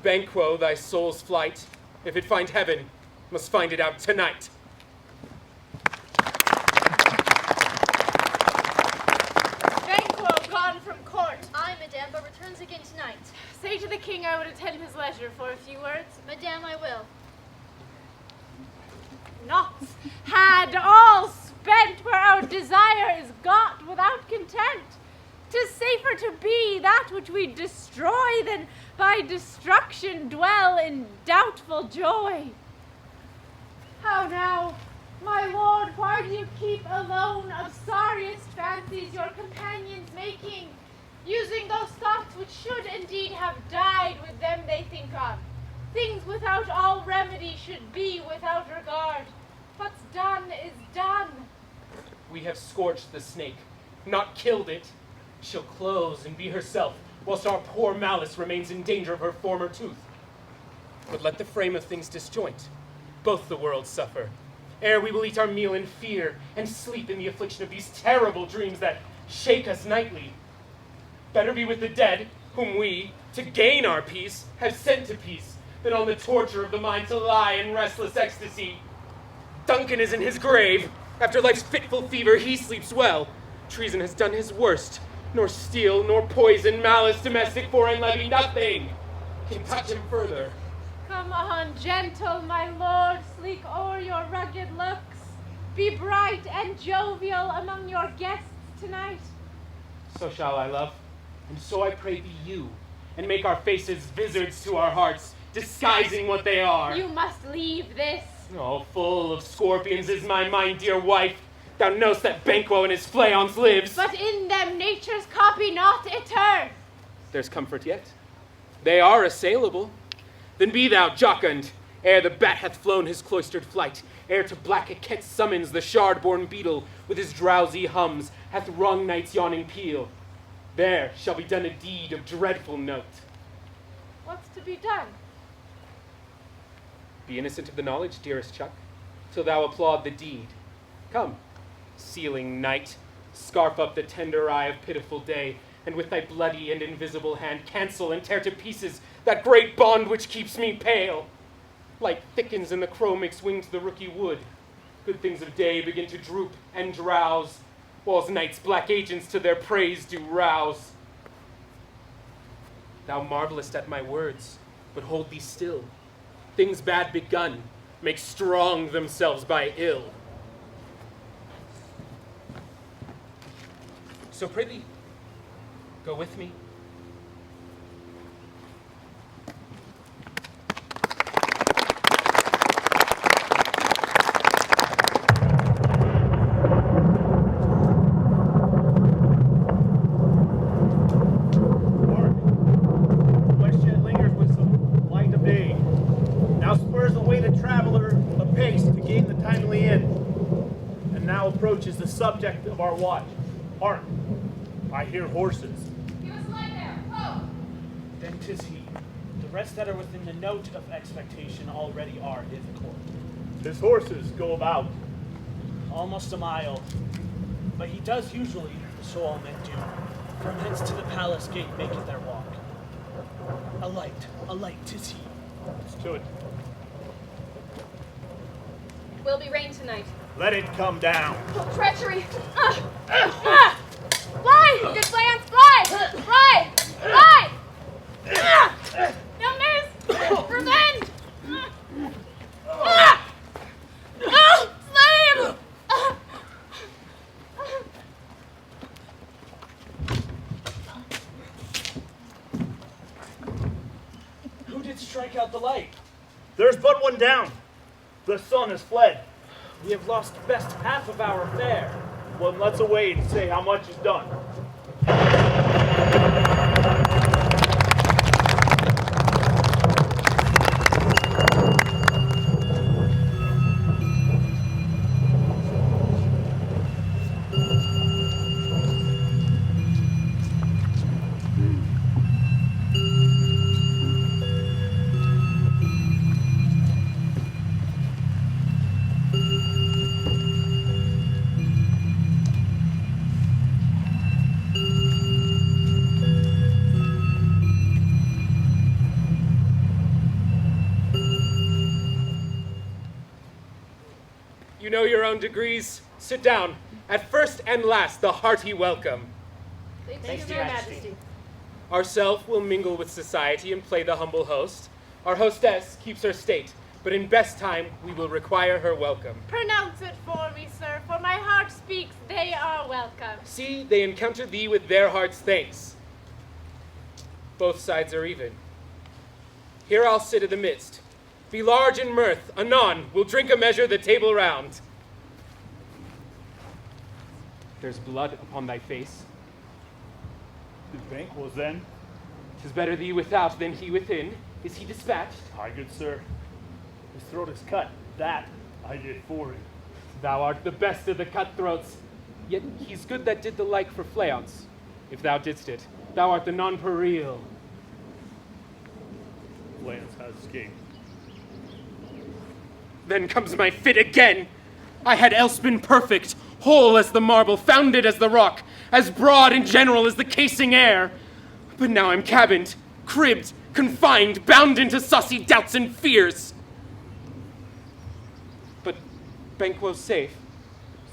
Banquo, thy soul's flight, if it find heaven, must find it out tonight. Banquo gone from court. Aye, madame, but returns again tonight. Say to the king I would attend his leisure for a few words. Madame, I will. Not had all spent where our desire is got without content. 'Tis safer to be that which we destroy than by destruction dwell in doubtful joy. How now, my lord, why do you keep alone of sorriest fancies your companions making, using those thoughts which should indeed have died with them they think on? Things without all remedy should be without regard. What's done is done. We have scorched the snake, not killed it. She'll close and be herself, whilst our poor malice remains in danger of her former tooth. But let the frame of things disjoint. Both the worlds suffer. Ere we will eat our meal in fear, and sleep in the affliction of these terrible dreams that shake us nightly. Better be with the dead, whom we, to gain our peace, have sent to peace, than on the torture of the mind to lie in restless ecstasy. Duncan is in his grave. After life's fitful fever, he sleeps well. Treason has done his worst. Nor steel, nor poison, malice, domestic, foreign levy, nothing can touch him further. Come on, gentle, my lord, sleek o'er your rugged looks. Be bright and jovial among your guests tonight. So shall I, love, and so I pray thee you, and make our faces vizards to our hearts, disguising what they are. You must leave this. Oh, full of scorpions is my mind, dear wife. Thou know'st that Banquo in his flaons lives. But in them nature's copy not etern. There's comfort yet. They are assailable. Then be thou jocund, ere the bat hath flown his cloistered flight, ere to black Heket summons the shard-born beetle, with his drowsy hums hath rung night's yawning peal. There shall be done a deed of dreadful note. What's to be done? Be innocent of the knowledge, dearest Chuck, till thou applaud the deed. Come, sealing night, scarf up the tender eye of pitiful day, and with thy bloody and invisible hand cancel and tear to pieces that great bond which keeps me pale. Light thickens and the crow makes wing to the rooky wood. Good things of day begin to droop and drowse, whilst night's black agents to their praise do rouse. Thou marvelest at my words, but hold thee still. Things bad begun make strong themselves by ill. So prithee, go with me. West lingers with some light of day. Now spurs away the traveler apace to gain the timely end. And now approaches the subject of our watch. Hark! I hear horses. Give us a light there. Ho! Then 'tis he. The rest that are within the note of expectation already are in court. His horses go about. Almost a mile. But he does usually, so all men do, from hence to the palace gate maketh their walk. A light 'tis he. Let's to it. It will be rain tonight. Let it come down. Oh, treachery! Fly! Good plans, fly! Fly! Fly! No miss! Revenge! No! Slave! Who did strike out the light? There's but one down. The sun has fled. We have lost best half of our fare. One lets away and say how much is done. You know your own degrees. Sit down. At first and last, the hearty welcome. Thank you, Your Majesty. Ourself will mingle with society and play the humble host. Our hostess keeps her state, but in best time we will require her welcome. Pronounce it for me, sir, for my heart speaks, they are welcome. See, they encounter thee with their heart's thanks. Both sides are even. Here I'll sit in the midst. Be large in mirth. Anon, we'll drink a measure the table round. There's blood upon thy face. His Banquo's then. 'Tis better thee without than he within. Is he dispatched? Aye, good sir. His throat is cut. That I did for him. Thou art the best of the cutthroats. Yet he's good that did the like for Fleance. If thou didst it, thou art the nonpareil. Lance has escaped. Then comes my fit again. I had else been perfect, whole as the marble, founded as the rock, as broad and general as the casing air. But now I'm cabined, cribbed, confined, bound into saucy doubts and fears. But Banquo's safe.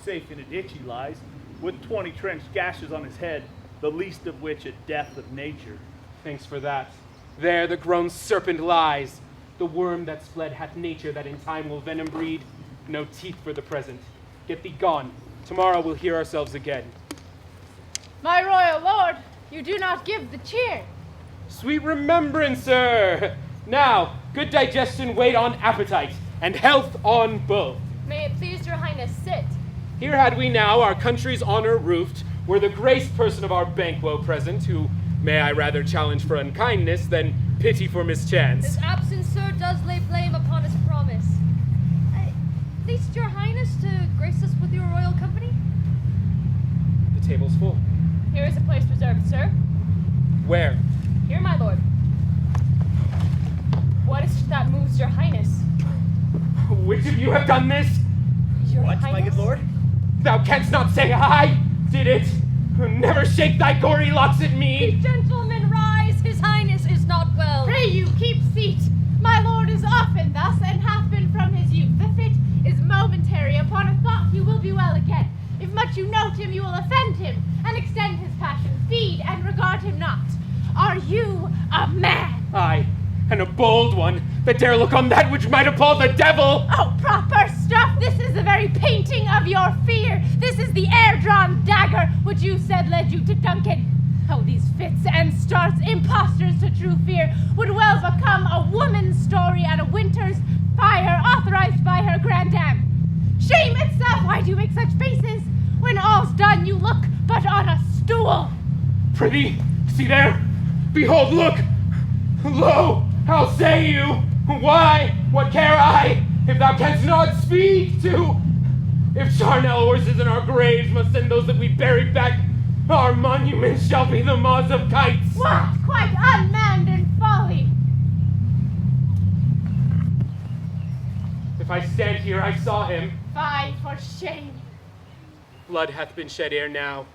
Safe in a ditch he lies, with 20 trenched gashes on his head, the least of which a death of nature. Thanks for that. There the grown serpent lies. The worm that's fled hath nature that in time will venom breed. No teeth for the present. Get thee gone. Tomorrow we'll hear ourselves again. My royal lord, you do not give the cheer. Sweet remembrancer! Now, good digestion wait on appetite, and health on both. May it please your highness, sit. Here had we now our country's honor roofed, were the graced person of our Banquo present, who may I rather challenge for unkindness than pity for mischance. His absence, sir, does lay blame upon his promise. Pleased your highness to grace us with your royal company? The table's full. Here is a place reserved, sir. Where? Here, my lord. What is it that moves your highness? Which of you have done this? Your What, highness? my good lord? Thou canst not say I did it. Never shake thy gory locks at me. Gentlemen, rise. His highness is not well. Pray you, keep seat. My lord is often thus, and hath been from his youth. The fit is momentary. Upon a thought he will be well again. If much you note him, you will offend him, and extend his passion. Feed and regard him not. Are you a man? Aye, and a bold one that dare look on that which might appall the devil. Oh, proper stuff! This is the very painting of your fear. This is the air-drawn dagger which you said led you to Duncan. Oh, these fits and starts, impostors to true fear, would well become a woman's story at a winter's fire authorized by her grandam. Shame itself! Why do you make such faces? When all's done, you look but on a stool. Prithee, see there? Behold, look! Lo, how say you? Why? What care I, if thou canst not speak to? If charnel horses in our graves must send those that we buried back, our monuments shall be the maws of kites. What? Quite unmanned in folly. If I stand here, I saw him. Fie for shame. Blood hath been shed ere now.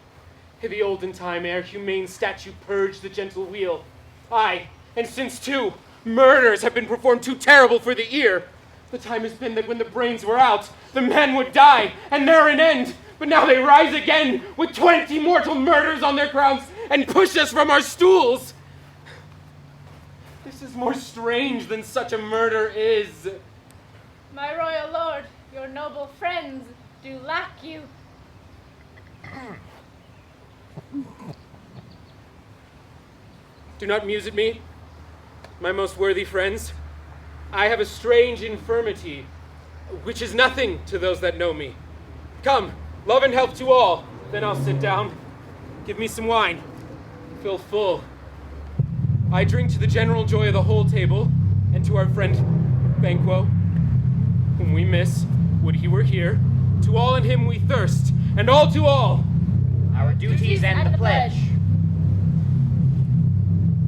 In the olden time, ere humane statute purged the gentle wheel. Aye, and since too, murders have been performed too terrible for the ear. The time has been that when the brains were out, the man would die, and there an end. But now they rise again with 20 mortal murders on their crowns and push us from our stools. This is more strange than such a murder is. My royal lord, your noble friends do lack you. Do not muse at me, my most worthy friends. I have a strange infirmity, which is nothing to those that know me. Come, love and health to all. Then I'll sit down. Give me some wine. Fill full. I drink to the general joy of the whole table, and to our friend Banquo, whom we miss, would he were here. To all in him we thirst, and all to all. Our duties and the pledge.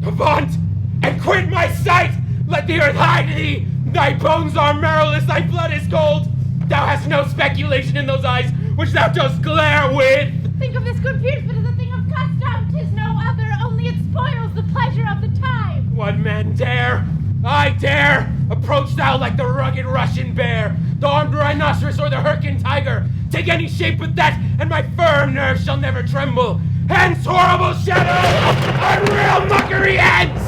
Avaunt, and quit my sight! Let the earth hide thee! Thy bones are marrowless, thy blood is cold! Thou hast no speculation in those eyes which thou dost glare with! Think of this good piercement as a thing of custom. 'Tis no other, only it spoils the pleasure of the time. What man dare? I dare! Approach thou like the rugged Russian bear, the armed rhinoceros or the Hyrcan tiger. Take any shape but that, and my firm nerves shall never tremble. Hence, horrible shadow! Unreal mockery ends!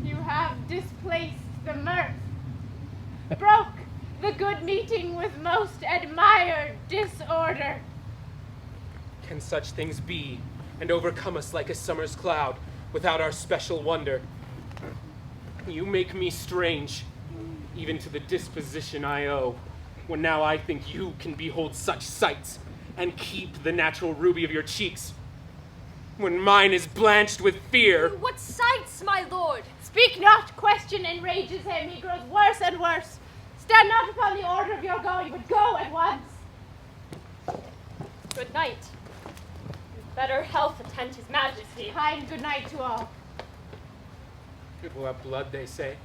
You have displaced the mirth, broke the good meeting with most admired disorder. Can such things be, and overcome us like a summer's cloud, without our special wonder? You make me strange, even to the disposition I owe, when now I think you can behold such sights, and keep the natural ruby of your cheeks, when mine is blanched with fear. What sights, my lord? Speak not, question enrages him. He grows worse and worse. Stand not upon the order of your going, but go at once. Good night. Better health attend his majesty. Kind good night to all. It will have blood, they say.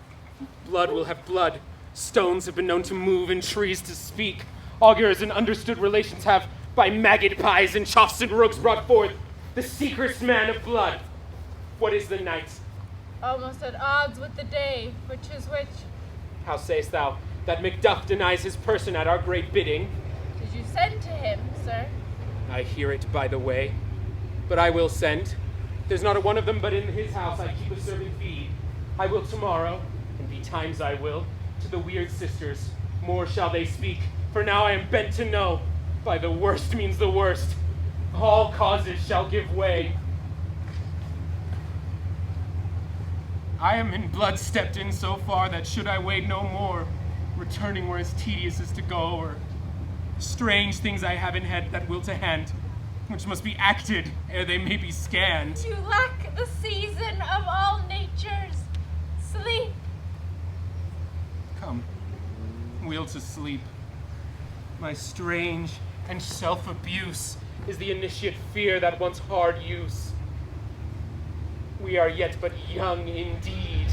Blood will have blood. Stones have been known to move and trees to speak. Augurs and understood relations have, by maggot pies and choughs and rooks, brought forth the secret man of blood. What is the night? Almost at odds with the day. Which is which? How sayest thou that Macduff denies his person at our great bidding? Did you send to him, sir? I hear it by the way, but I will send. There's not a one of them but in his house I keep a servant feed. I will tomorrow, and betimes I will, to the weird sisters. More shall they speak, for now I am bent to know. By the worst means the worst. All causes shall give way. I am in blood stepped in so far that should I wait no more, returning were as tedious as to go, or strange things I have in head that will to hand, which must be acted ere they may be scanned. You lack the season of all natures. Sleep. Come, we'll to sleep. My strange and self-abuse is the initiate fear that wants hard use. We are yet but young indeed.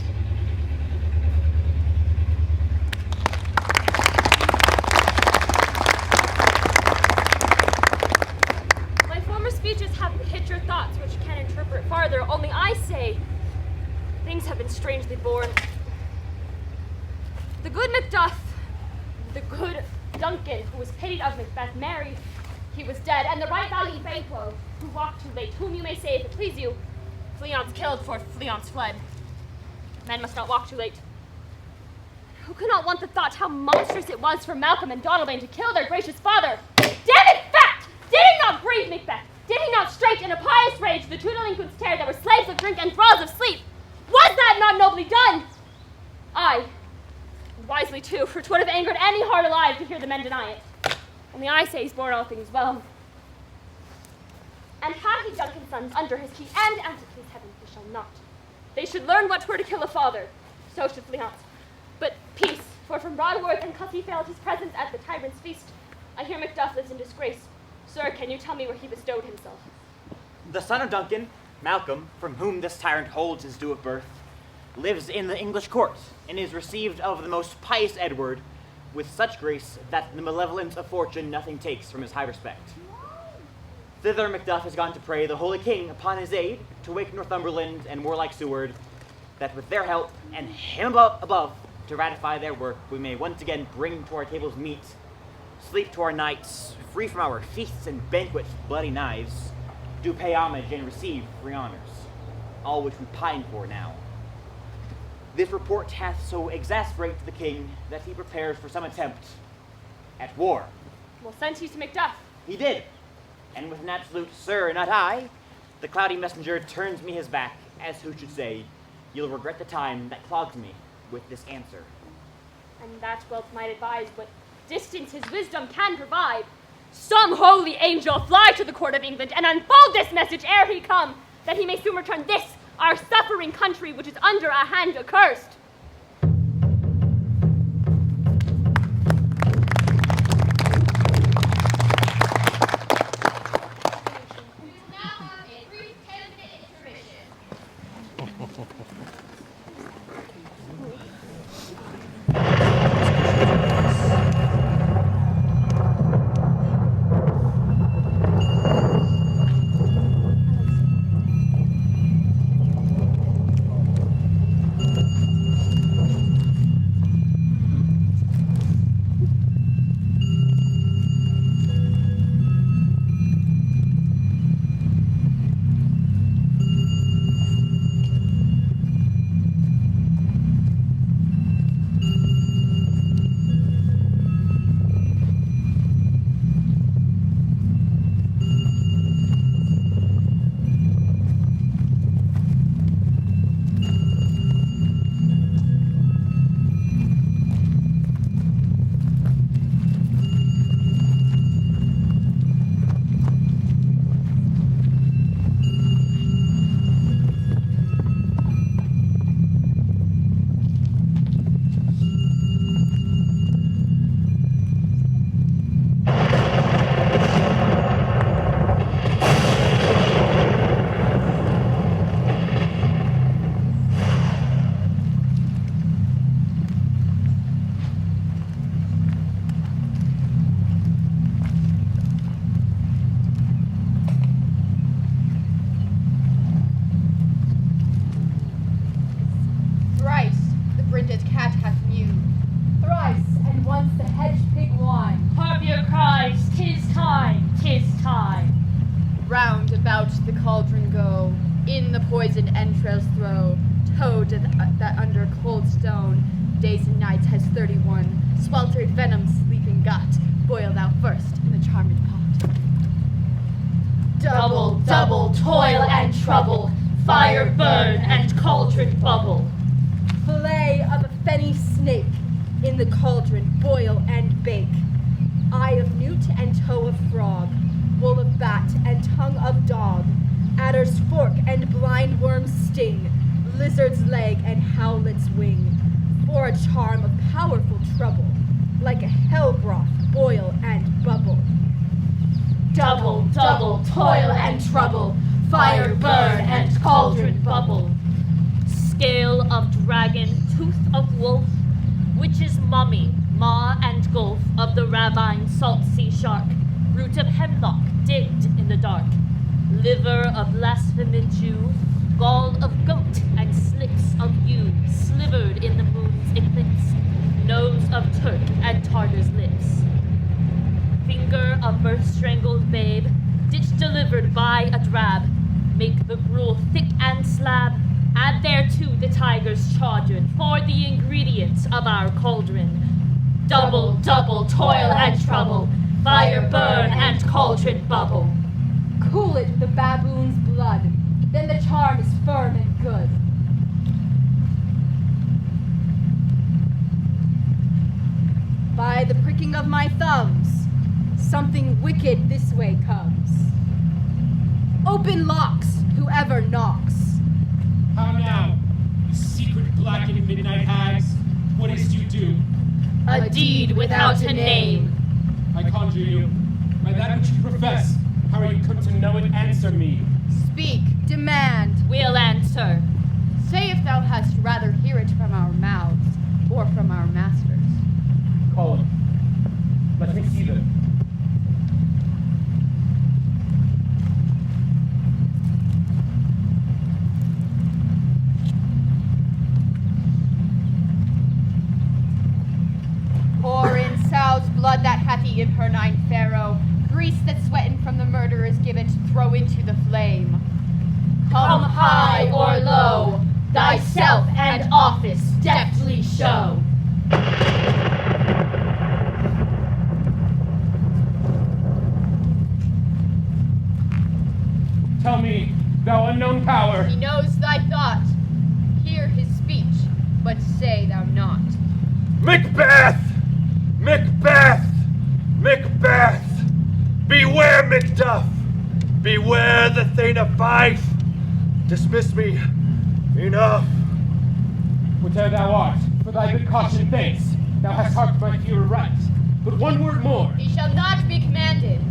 My former speeches have picture thoughts which can interpret farther. Only I say, things have been strangely born. The good Macduff, the good Duncan, who was pitied of Macbeth, married, he was dead, and the right valiant Banquo, who walked too late, whom you may say, if it please you, Fleance killed, for Fleance fled. Men must not walk too late. Who could not want the thought how monstrous it was for Malcolm and Donalbain to kill their gracious father? Damn it, fact! Did he not breed Macbeth? Did he not strike in a pious rage the two delinquents tear that were slaves of drink and thralls of sleep? Was that not nobly done? Aye, wisely too, for 'twould have angered any heart alive to hear the men deny it. Only I say he's borne all things well. And had he Duncan's sons under his key, and to please heaven he shall not. They should learn what 'twere to kill a father, so should Fleance. But peace, for from Broadworth and Cussy failed his presence at the tyrant's feast. I hear Macduff lives in disgrace. Sir, can you tell me where he bestowed himself? The son of Duncan, Malcolm, from whom this tyrant holds his due of birth, lives in the English court, and is received of the most pious Edward with such grace that the malevolence of fortune nothing takes from his high respect. Thither Macduff has gone to pray the Holy King upon his aid to wake Northumberland and warlike Seward, that with their help, and him above to ratify their work, we may once again bring to our tables meat, sleep to our nights, free from our feasts and banquets bloody knives, do pay homage and receive free honors, all which we pine for now. This report hath so exasperated the king that he prepares for some attempt at war. Well, sent he to Macduff? He did, and with an absolute "Sir, not I," the cloudy messenger turns me his back, as who should say, "You'll regret the time that clogs me with this answer." And that wealth might advise what distance his wisdom can provide. Some holy angel fly to the court of England and unfold this message ere he come, that he may soon return this, our suffering country, which is under a hand accursed. venom sleeping gut, boil thou first in the charmed pot. Double, double toil and trouble, fire burn and cauldron bubble. Fillet of a fenny snake, in the cauldron boil and bake. Eye of newt and toe of frog, wool of bat and tongue of dog, adder's fork and blind worm's sting, lizard's leg and howlet's wing, for a charm of powerful trouble, like a hell broth boil and bubble. Double, double toil and trouble, fire burn and cauldron bubble. Scale of dragon, tooth of wolf, witch's mummy, maw and gulf of the ravine salt sea shark, root of hemlock digged in the dark, liver of blasphemous Jew, gall of goat and slips of yew, slivered in the moon's eclipse, nose of Turk and Tartar's lips. Finger of birth-strangled babe, ditch delivered by a drab, make the gruel thick and slab, add thereto the tiger's chardron for the ingredients of our cauldron. Double, double toil and trouble, fire burn and cauldron bubble. Cool it with the baboon's blood, then the charm is firm and good. By the pricking of my thumbs, something wicked this way comes. Open locks, whoever knocks. How now, you secret blackened midnight hags? What is you do? A deed without a name. I conjure you, by that which you profess, how are you come to know it? Answer me. Speak, demand. We'll answer. Say if thou hast rather hear it from our mouths, or from our masters. Call them. Let me see them. Pour in sow's blood that hath eaten her 9 pharaoh, grease that's sweatin' from the murderer's gibbet, throw into the flame. Come high or low, thyself and office deftly show. Tell me, thou unknown power. He knows thy thought. Hear his speech, but say thou not. Macbeth! Macbeth! Macbeth! Beware, Macduff! Beware the Thane of Fife! Dismiss me. Enough. Whate'er thou art, for thy good caution thanks, thou hast harked my fear aright. But one word more. He shall not be commanded.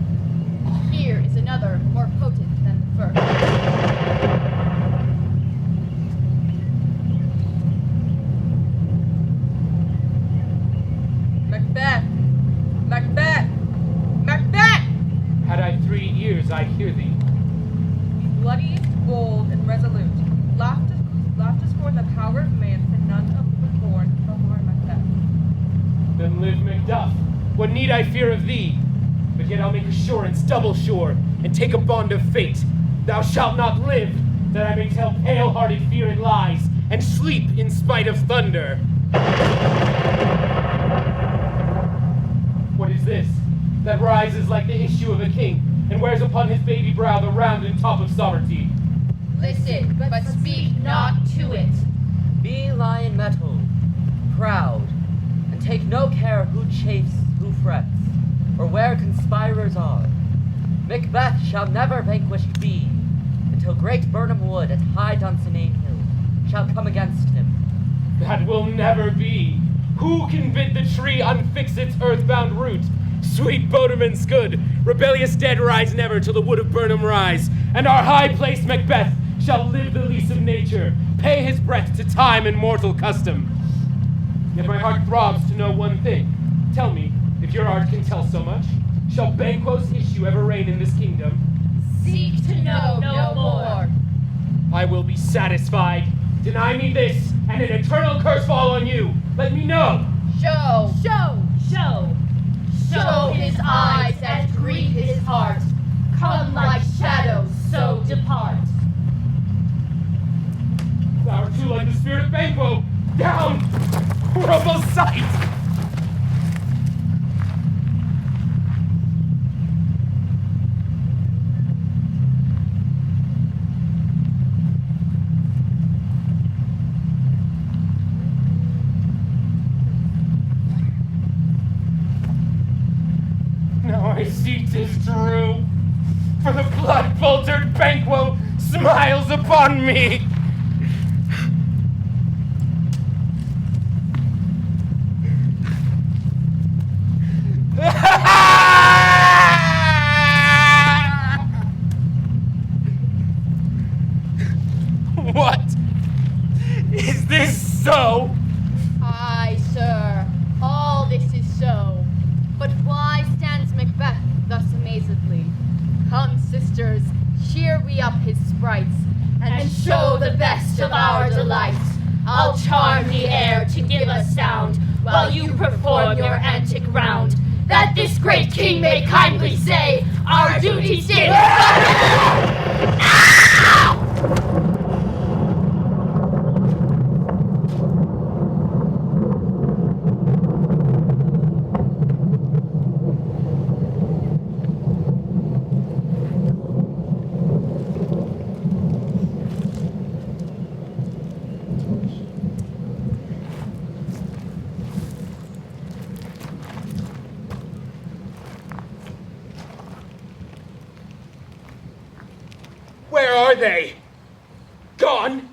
Here is another more potent than the first. Macbeth! Macbeth! Macbeth! Had I 3 ears, I'd hear thee. Be bloody, bold, and resolute. Laugh to scorn the power of man, for none of who was born shall harm Macbeth. Then live Macduff. What need I fear of thee? But yet I'll make assurance double sure, and take a bond of fate. Thou shalt not live, that I may tell pale-hearted fear and lies, and sleep in spite of thunder. What is this, that rises like the issue of a king, and wears upon his baby brow the round and top of sovereignty? Listen, but speak not to it. Be lion metal, proud, and take no care who chafes, who frets, or where conspirers are. Macbeth shall never vanquished be, until great Birnam Wood at high Dunsinane Hill shall come against him. That will never be. Who can bid the tree unfix its earthbound root? Sweet Bodeman's good, rebellious dead rise never till the wood of Burnham rise, and our high-placed Macbeth shall live the lease of nature, pay his breath to time and mortal custom. Yet my heart throbs to know one thing. Tell me, if your art can tell so much, shall Banquo's issue ever reign in this kingdom? Seek to know no more. I will be satisfied. Deny me this, and an eternal curse fall on you. Let me know. Show. Show. Show his eyes and grieve his heart. Come like shadows, so depart. Thou art too like the spirit of Banquo. Down! Horrible sight! My seat is true, for the blood-boltered Banquo smiles upon me. What? Is this so? Aye, sir, all this is so. But why stands Macbeth thus amazedly? Come, sisters, cheer we up his sprites, And show the best of our delights. I'll charm the air to give a sound, while you perform your antic round, that this great king may kindly say, our duty stands. Where are they? Gone?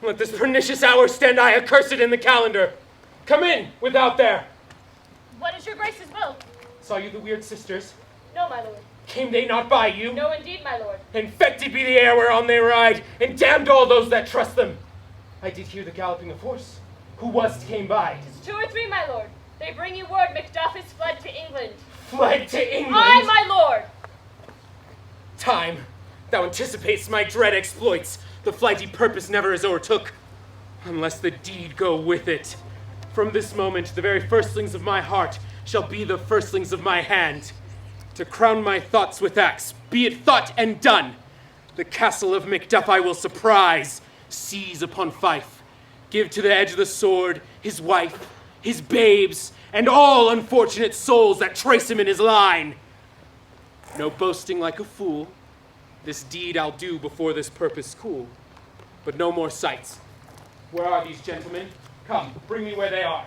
Let this pernicious hour stand I accursed in the calendar. Come in, without there. What is your grace's will? Saw you the weird sisters? No, my lord. Came they not by you? No, indeed, my lord. Infected be the air whereon they ride, and damned all those that trust them. I did hear the galloping of horse. Who was't came by? 'Tis 2 or 3, my lord. They bring you word Macduff is fled to England. Fled to England? Aye, my lord. Time, thou anticipatest my dread exploits. The flighty purpose never is o'ertook, unless the deed go with it. From this moment, the very firstlings of my heart shall be the firstlings of my hand. To crown my thoughts with acts, be it thought and done. The castle of Macduff I will surprise, seize upon Fife, give to the edge of the sword his wife, his babes, and all unfortunate souls that trace him in his line. No boasting like a fool. This deed I'll do before this purpose cool. But no more sights. Where are these gentlemen? Come, bring me where they are.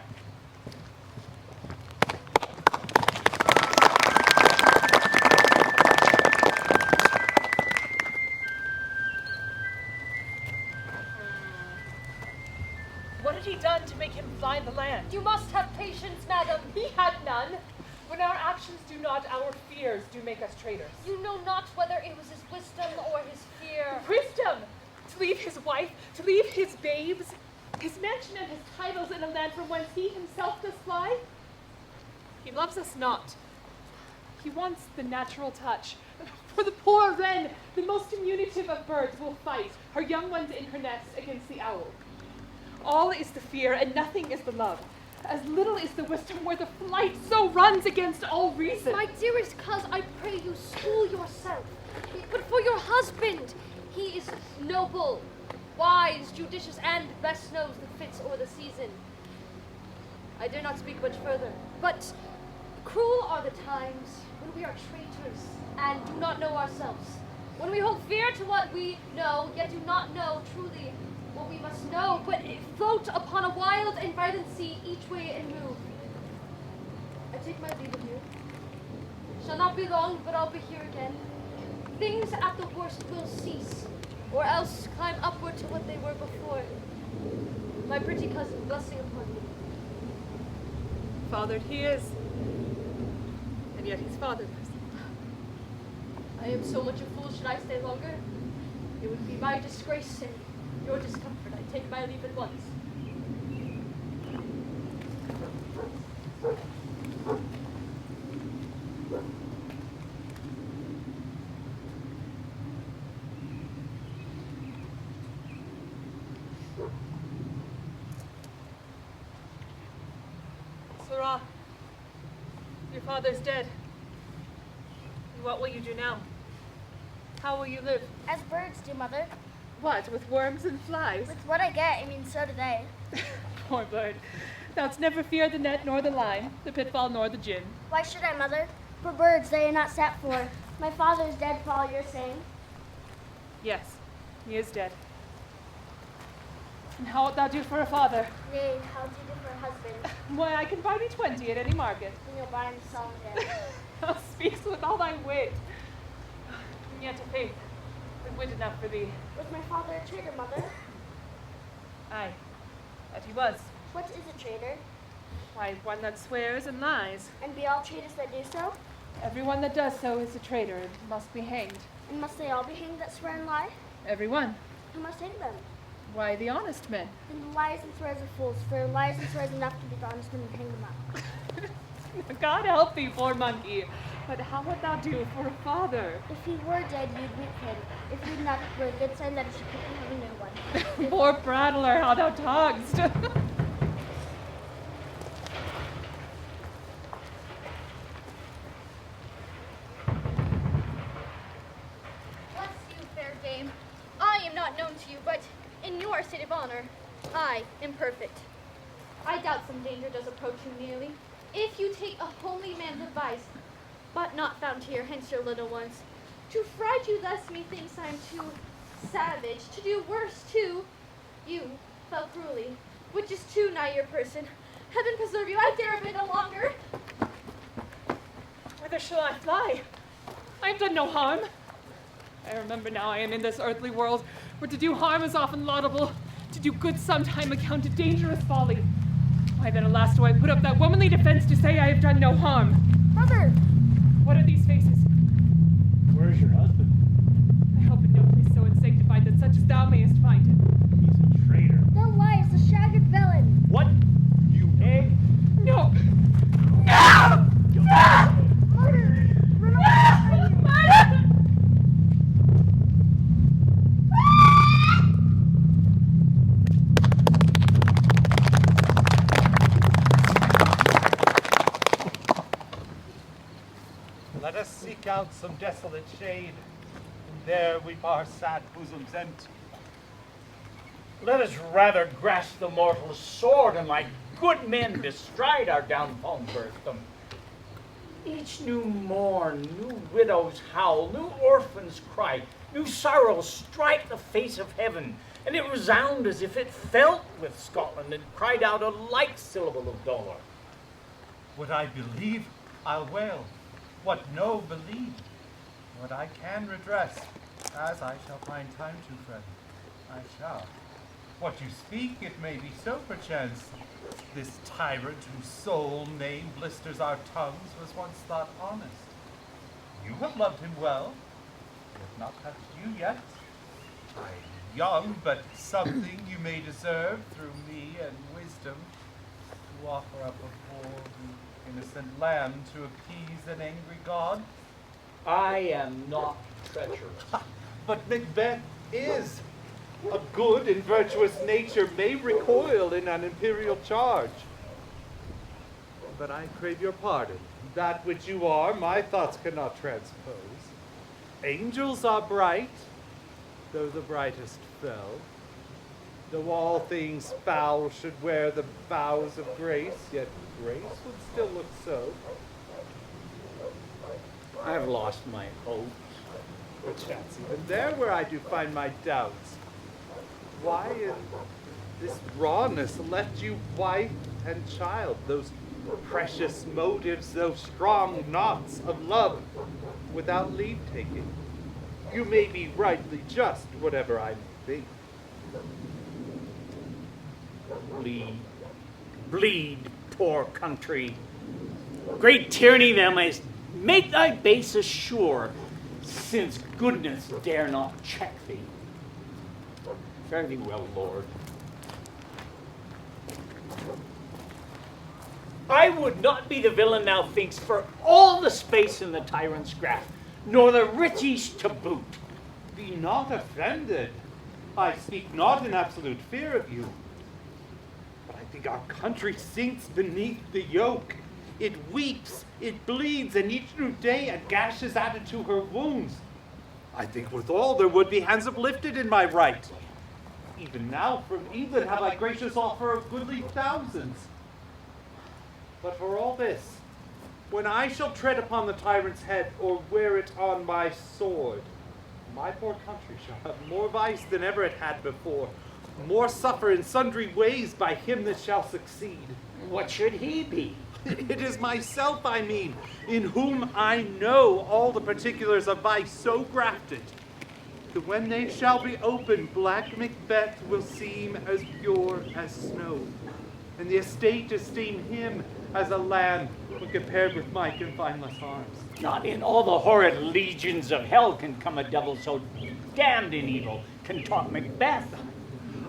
What had he done to make him fly the land? You must have patience, madam. He had none. When our actions do not, our fears do make us traitors. You know not whether it was his wisdom or his fear. Wisdom! To leave his wife, to leave his babes, his mansion and his titles in a land from whence he himself does fly? He loves us not. He wants the natural touch. For the poor wren, the most diminutive of birds, will fight, her young ones in her nest, against the owl. All is the fear, and nothing is the love. As little is the wisdom where the flight so runs against all reason. My dearest coz, I pray you school yourself. But for your husband, he is noble, wise, judicious, and best knows the fits or the season. I dare not speak much further, but cruel are the times when we are traitors and do not know ourselves. When we hold fear to what we know, yet do not know truly what we must know, but float upon a wild and violent sea each way and move. I take my leave of you. Shall not be long, but I'll be here again. Things at the worst will cease, or else climb upward to what they were before. My pretty cousin, blessing upon you. Fathered he is, and yet he's fatherless. I am so much a fool, should I stay longer? It would be my disgrace and your discomfort. I take my leave at once. Sirrah, your father's dead. And what will you do now? How will you live? As birds do, Mother. What, with worms and flies? With what I get, I mean, so do they. Poor bird. Thou'dst never fear the net nor the line, the pitfall nor the gin. Why should I, Mother? For birds they are not set for. My father is dead for all you're saying. Yes, he is dead. And how wilt thou do for a father? Nay, how do you do for a husband? Why, I can buy thee 20 at any market. Then you'll buy him song again. Thou speaks with all thy wit. And yet, to faith, with wit enough for thee. Was my father a traitor, mother? Aye, that he was. What is a traitor? Why, one that swears and lies. And be all traitors that do so? Everyone that does so is a traitor and must be hanged. And must they all be hanged that swear and lie? Everyone. Who must hang them? Why, the honest men. Then the liars and swears are fools, for liars and swears enough to be the honest men and hang them up. God help thee, poor monkey. But how would thou do for a father? If he were dead, you'd whip him. If you'd not, it were a good sign that he should quickly have a new one. Poor prattler, how thou talk'st. Bless you, fair dame. I am not known to you, but in your state of honor, I am perfect. I doubt some danger does approach you nearly. If you take a homely man's advice, but not found here, hence your little ones. To fright you thus, methinks I am too savage. To do worse, too, you fell cruelly, which is too nigh your person. Heaven preserve you, I dare it no longer. Whither shall I fly? I have done no harm. I remember now I am in this earthly world, where to do harm is often laudable, to do good sometime accounted dangerous folly. Why then, alas, do I put up that womanly defense to say I have done no harm? Mother! What are these faces? Where's your husband? I hope in no place so unsanctified that such as thou mayest find him. He's a traitor. The lies, the shagged villain! What? You egg? No! No! No! Mother! Run away! Let us seek out some desolate shade, and there weep our sad bosoms empty. Let us rather grasp the mortal sword and like good men bestride our downfallen birthdom. Each new morn, new widows howl, new orphans cry, new sorrows strike the face of heaven, and it resound as if it felt with Scotland and cried out a like syllable of dolor. What I believe, I'll wail. What no, believe. What I can redress, as I shall find time to, friend, I shall. What you speak, it may be so perchance. This tyrant whose sole name blisters our tongues was once thought honest. You have loved him well. He has not touched you yet. I am young, but something you may deserve through me and wisdom to offer up a poor innocent lamb to appease an angry god. I am not treacherous. But Macbeth is. A good and virtuous nature may recoil in an imperial charge. But I crave your pardon. That which you are, my thoughts cannot transpose. Angels are bright, though the brightest fell. Though all things foul should wear the vows of grace, yet grace would still look so. I have lost my hopes. Perchance even there where I do find my doubts. Why in this rawness left you wife and child, those precious motives, those strong knots of love, without leave taking? You may be rightly just, whatever I may think. Bleed, bleed, poor country. Great tyranny thou mayst make thy basis sure, since goodness dare not check thee. Fare thee well, Lord. I would not be the villain thou think'st for all the space in the tyrant's grasp, nor the riches to boot. Be not offended. I speak not in absolute fear of you. But I think our country sinks beneath the yoke. It weeps, it bleeds, and each new day a gash is added to her wounds. I think withal there would be hands uplifted in my right. Even now from England have I gracious offer of goodly thousands. But for all this, when I shall tread upon the tyrant's head or wear it on my sword, my poor country shall have more vice than ever it had before, more suffer in sundry ways by him that shall succeed. What should he be? It is myself, I mean, in whom I know all the particulars of vice so grafted, that when they shall be opened, black Macbeth will seem as pure as snow, and the estate esteem him as a lamb when compared with my confineless arms. Not in all the horrid legions of hell can come a devil so damned in evil, can talk Macbeth.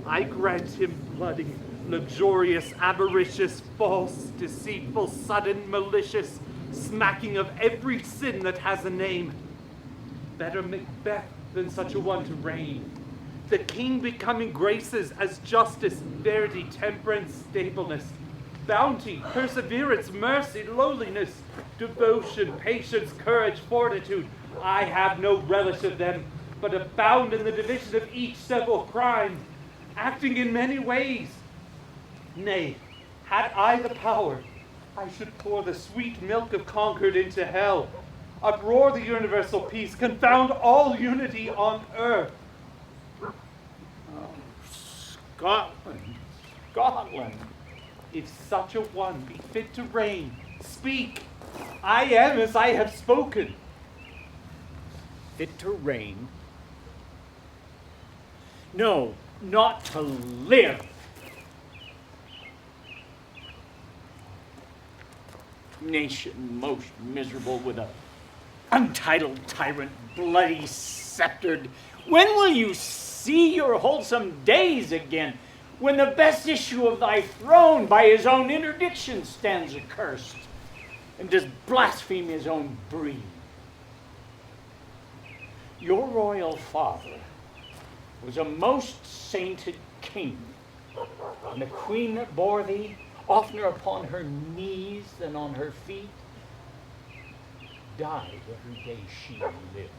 I grant him bloody, luxurious, avaricious, false, deceitful, sudden, malicious, smacking of every sin that has a name. Better Macbeth than such a one to reign. The king becoming graces as justice, verity, temperance, stableness, bounty, perseverance, mercy, lowliness, devotion, patience, courage, fortitude. I have no relish of them, but abound in the division of each several crime, acting in many ways. Nay, had I the power, I should pour the sweet milk of Concord into hell, uproar the universal peace, confound all unity on earth. Scotland, Scotland. If such a one be fit to reign, speak. I am as I have spoken. Fit to reign? No, not to live. Nation most miserable with a untitled tyrant, bloody sceptered. When will you see your wholesome days again, when the best issue of thy throne by his own interdiction stands accursed, and does blaspheme his own breed? Your royal father was a most sainted king, and the queen that bore thee, oftener upon her knees than on her feet, died every day she lived.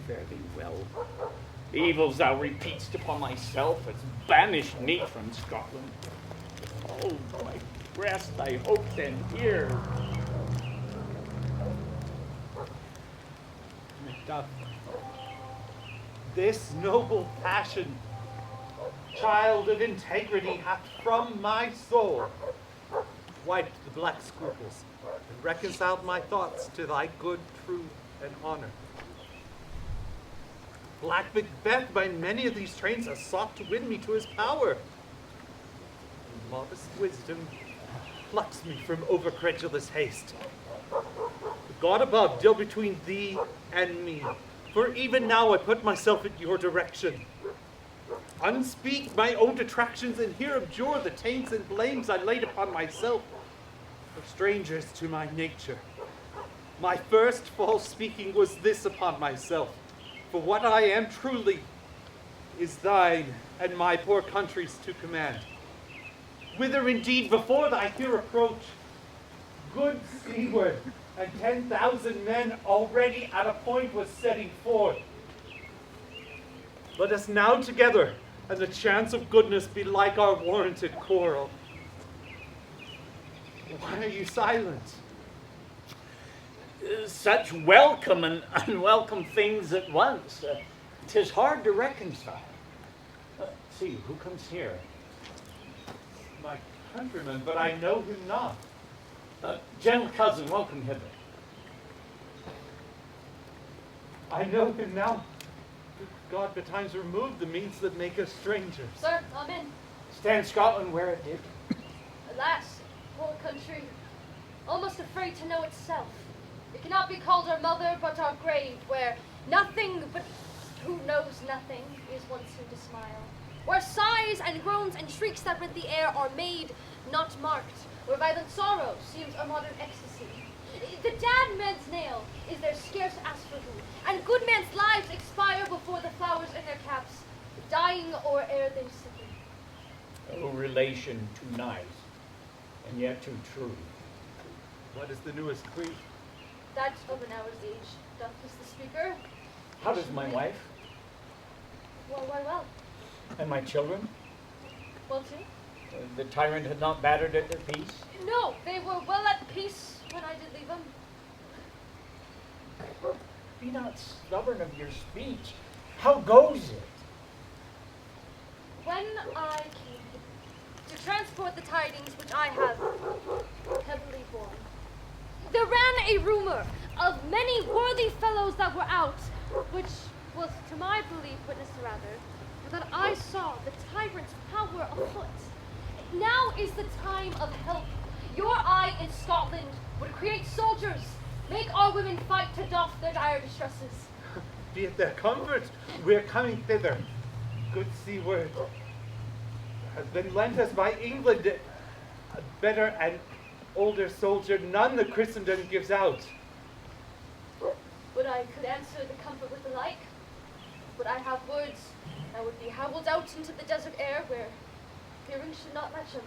Fare thee well. The evils thou repeatst upon myself has banished me from Scotland. Oh, my breast, I hope then hear. Macduff, this noble passion, child of integrity, hath from my soul wiped the black scruples and reconciled my thoughts to thy good truth and honor. Black Macbeth by many of these trains has sought to win me to his power. And modest wisdom plucks me from overcredulous haste. The God above deal between thee and me, for even now I put myself at your direction. Unspeak my own detractions, and here abjure the taints and blames I laid upon myself, for strangers to my nature. My first false speaking was this upon myself, for what I am truly is thine and my poor country's to command. Whither indeed before thy here approach, good seaward, and 10,000 men already at a point was setting forth. Let us now together, and the chance of goodness be like our warranted quarrel. Why are you silent? Such welcome and unwelcome things at once. 'Tis hard to reconcile. See, who comes here? My countryman, but I know him not. Gentle cousin, welcome hither. I know him now. God betimes remove the means that make us strangers. Sir, I'm in. Stand Scotland where it did. Alas, poor country, almost afraid to know itself. It cannot be called our mother, but our grave, where nothing but who knows nothing is once soon to smile. Where sighs and groans and shrieks that rent the air are made, not marked, where violent sorrow seems a modern ecstasy. The dead man's nail is there scarce asked for who, and good men's lives expire before the flowers in their caps, dying or ere they sicken. No relation too nice, and yet too true. What is the newest grief? That of an hour's age, doth the speaker. How does my wife Well, well. and my children? Well, too. The tyrant had not battered at their peace? No, they were well at peace when I did leave them. Be not stubborn of your speech. How goes it? When I came to transport the tidings which I have heavily borne, there ran a rumor of many worthy fellows that were out, which was to my belief witnessed rather, that I saw the tyrant's power afoot. Now is the time of help. Your eye in Scotland would create soldiers, make our women fight to doff their dire distresses. Be it their comfort, we're coming thither. Good sea word has been lent us by England, a better and older soldier none the Christendom gives out. Would I could answer the comfort with the like? Would I have words that would be howled out into the desert air where hearing should not reach them?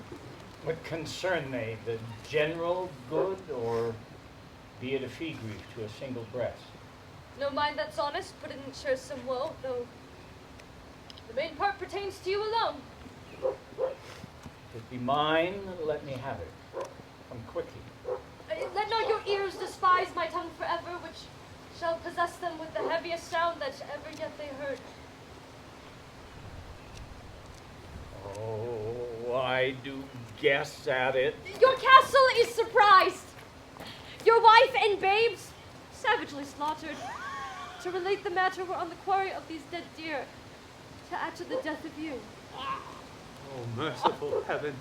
What concern they, the general good, or be it a fee grief to a single breast? No mind that's honest, but it ensures some woe, though the main part pertains to you alone. If it be mine, let me have it. Come quickly. Let not your ears despise my tongue forever, which shall possess them with the heaviest sound that ever yet they heard. Oh, I do guess at it. Your castle is surprised. Your wife and babes savagely slaughtered. To relate the matter, were on the quarry of these dead deer, to add to the death of you. Oh, merciful heaven,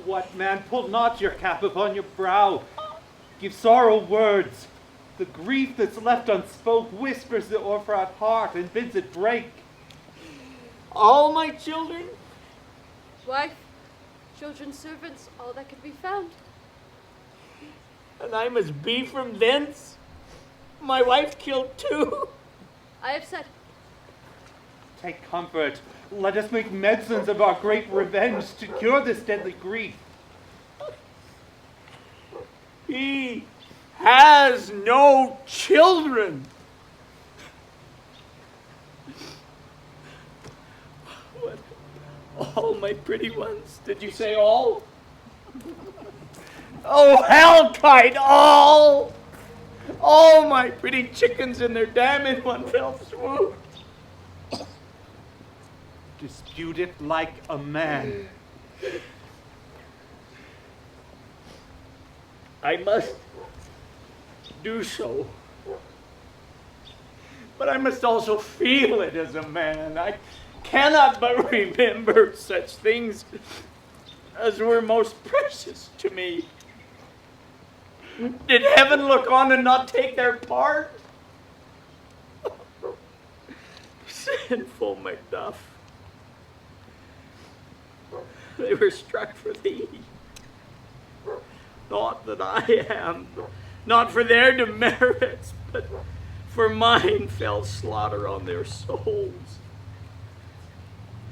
what man pulled not your cap upon your brow? Give sorrow words. The grief that's left unspoke whispers the o'erfraught heart and bids it break. All my children? Wife, children, servants, all that could be found. And I must be from thence? My wife killed too? I have said. Take comfort. Let us make medicines of our great revenge to cure this deadly grief. He has no children. What? All my pretty ones? Did you say all? Oh, hellkite, all! All my pretty chickens and their dam in one fell swoop. Dispute it like a man. I must do so. But I must also feel it as a man. I cannot but remember such things as were most precious to me. Did heaven look on and not take their part? Sinful Macbeth. They were struck for thee. Not that I am, not for their demerits, but for mine fell slaughter on their souls.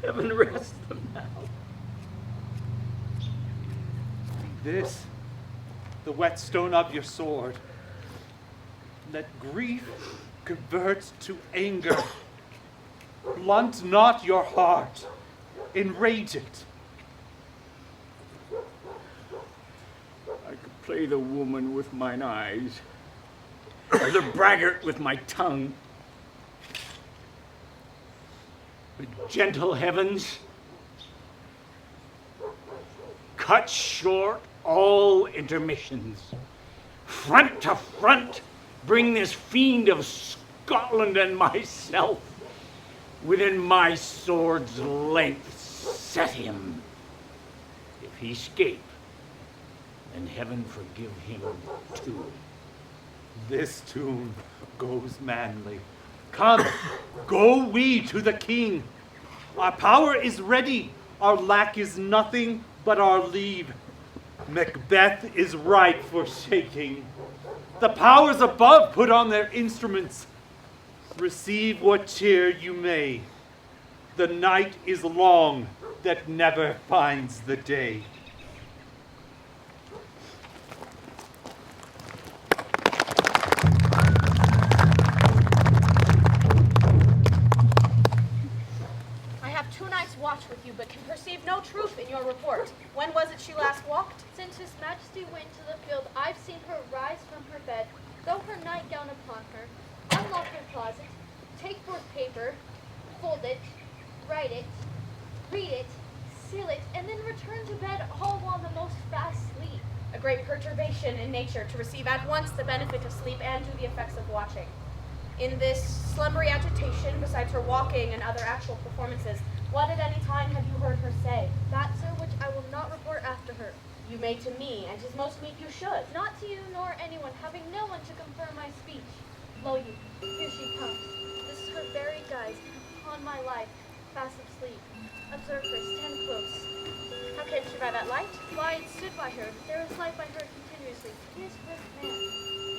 Heaven rest them now. This, the whetstone of your sword. Let grief convert to anger. Blunt not your heart, enrage it. I could play the woman with mine eyes, or the braggart with my tongue. But gentle heavens, cut short all intermissions. Front to front, bring this fiend of Scotland and myself within my sword's length. Set him. If he escape, then heaven forgive him too. This tune goes manly. Come, go we to the king. Our power is ready. Our lack is nothing but our leave. Macbeth is ripe for shaking. The powers above put on their instruments. Receive what cheer you may. The night is long that never finds the day. I have 2 nights' watch with you, but can perceive no truth in your report. When was it she last walked? Since His Majesty went to the field, I've seen her rise from her bed, throw her nightgown upon her, unlock her closet, take forth paper, fold it, write it, read it, seal it, and then return to bed all while the most fast sleep. A great perturbation in nature to receive at once the benefit of sleep and do the effects of watching. In this slumbery agitation, besides her walking and other actual performances, what at any time have you heard her say? That, sir, which I will not report after her. You may to me, and 'tis most meet you should. Not to you nor anyone, having no one to confirm my speech. Lo you, here she comes. This is her very guise, upon my life, fast asleep. Observe her, stand close. How came she by that light? Why, it stood by her. There is light by her continuously. He is her man.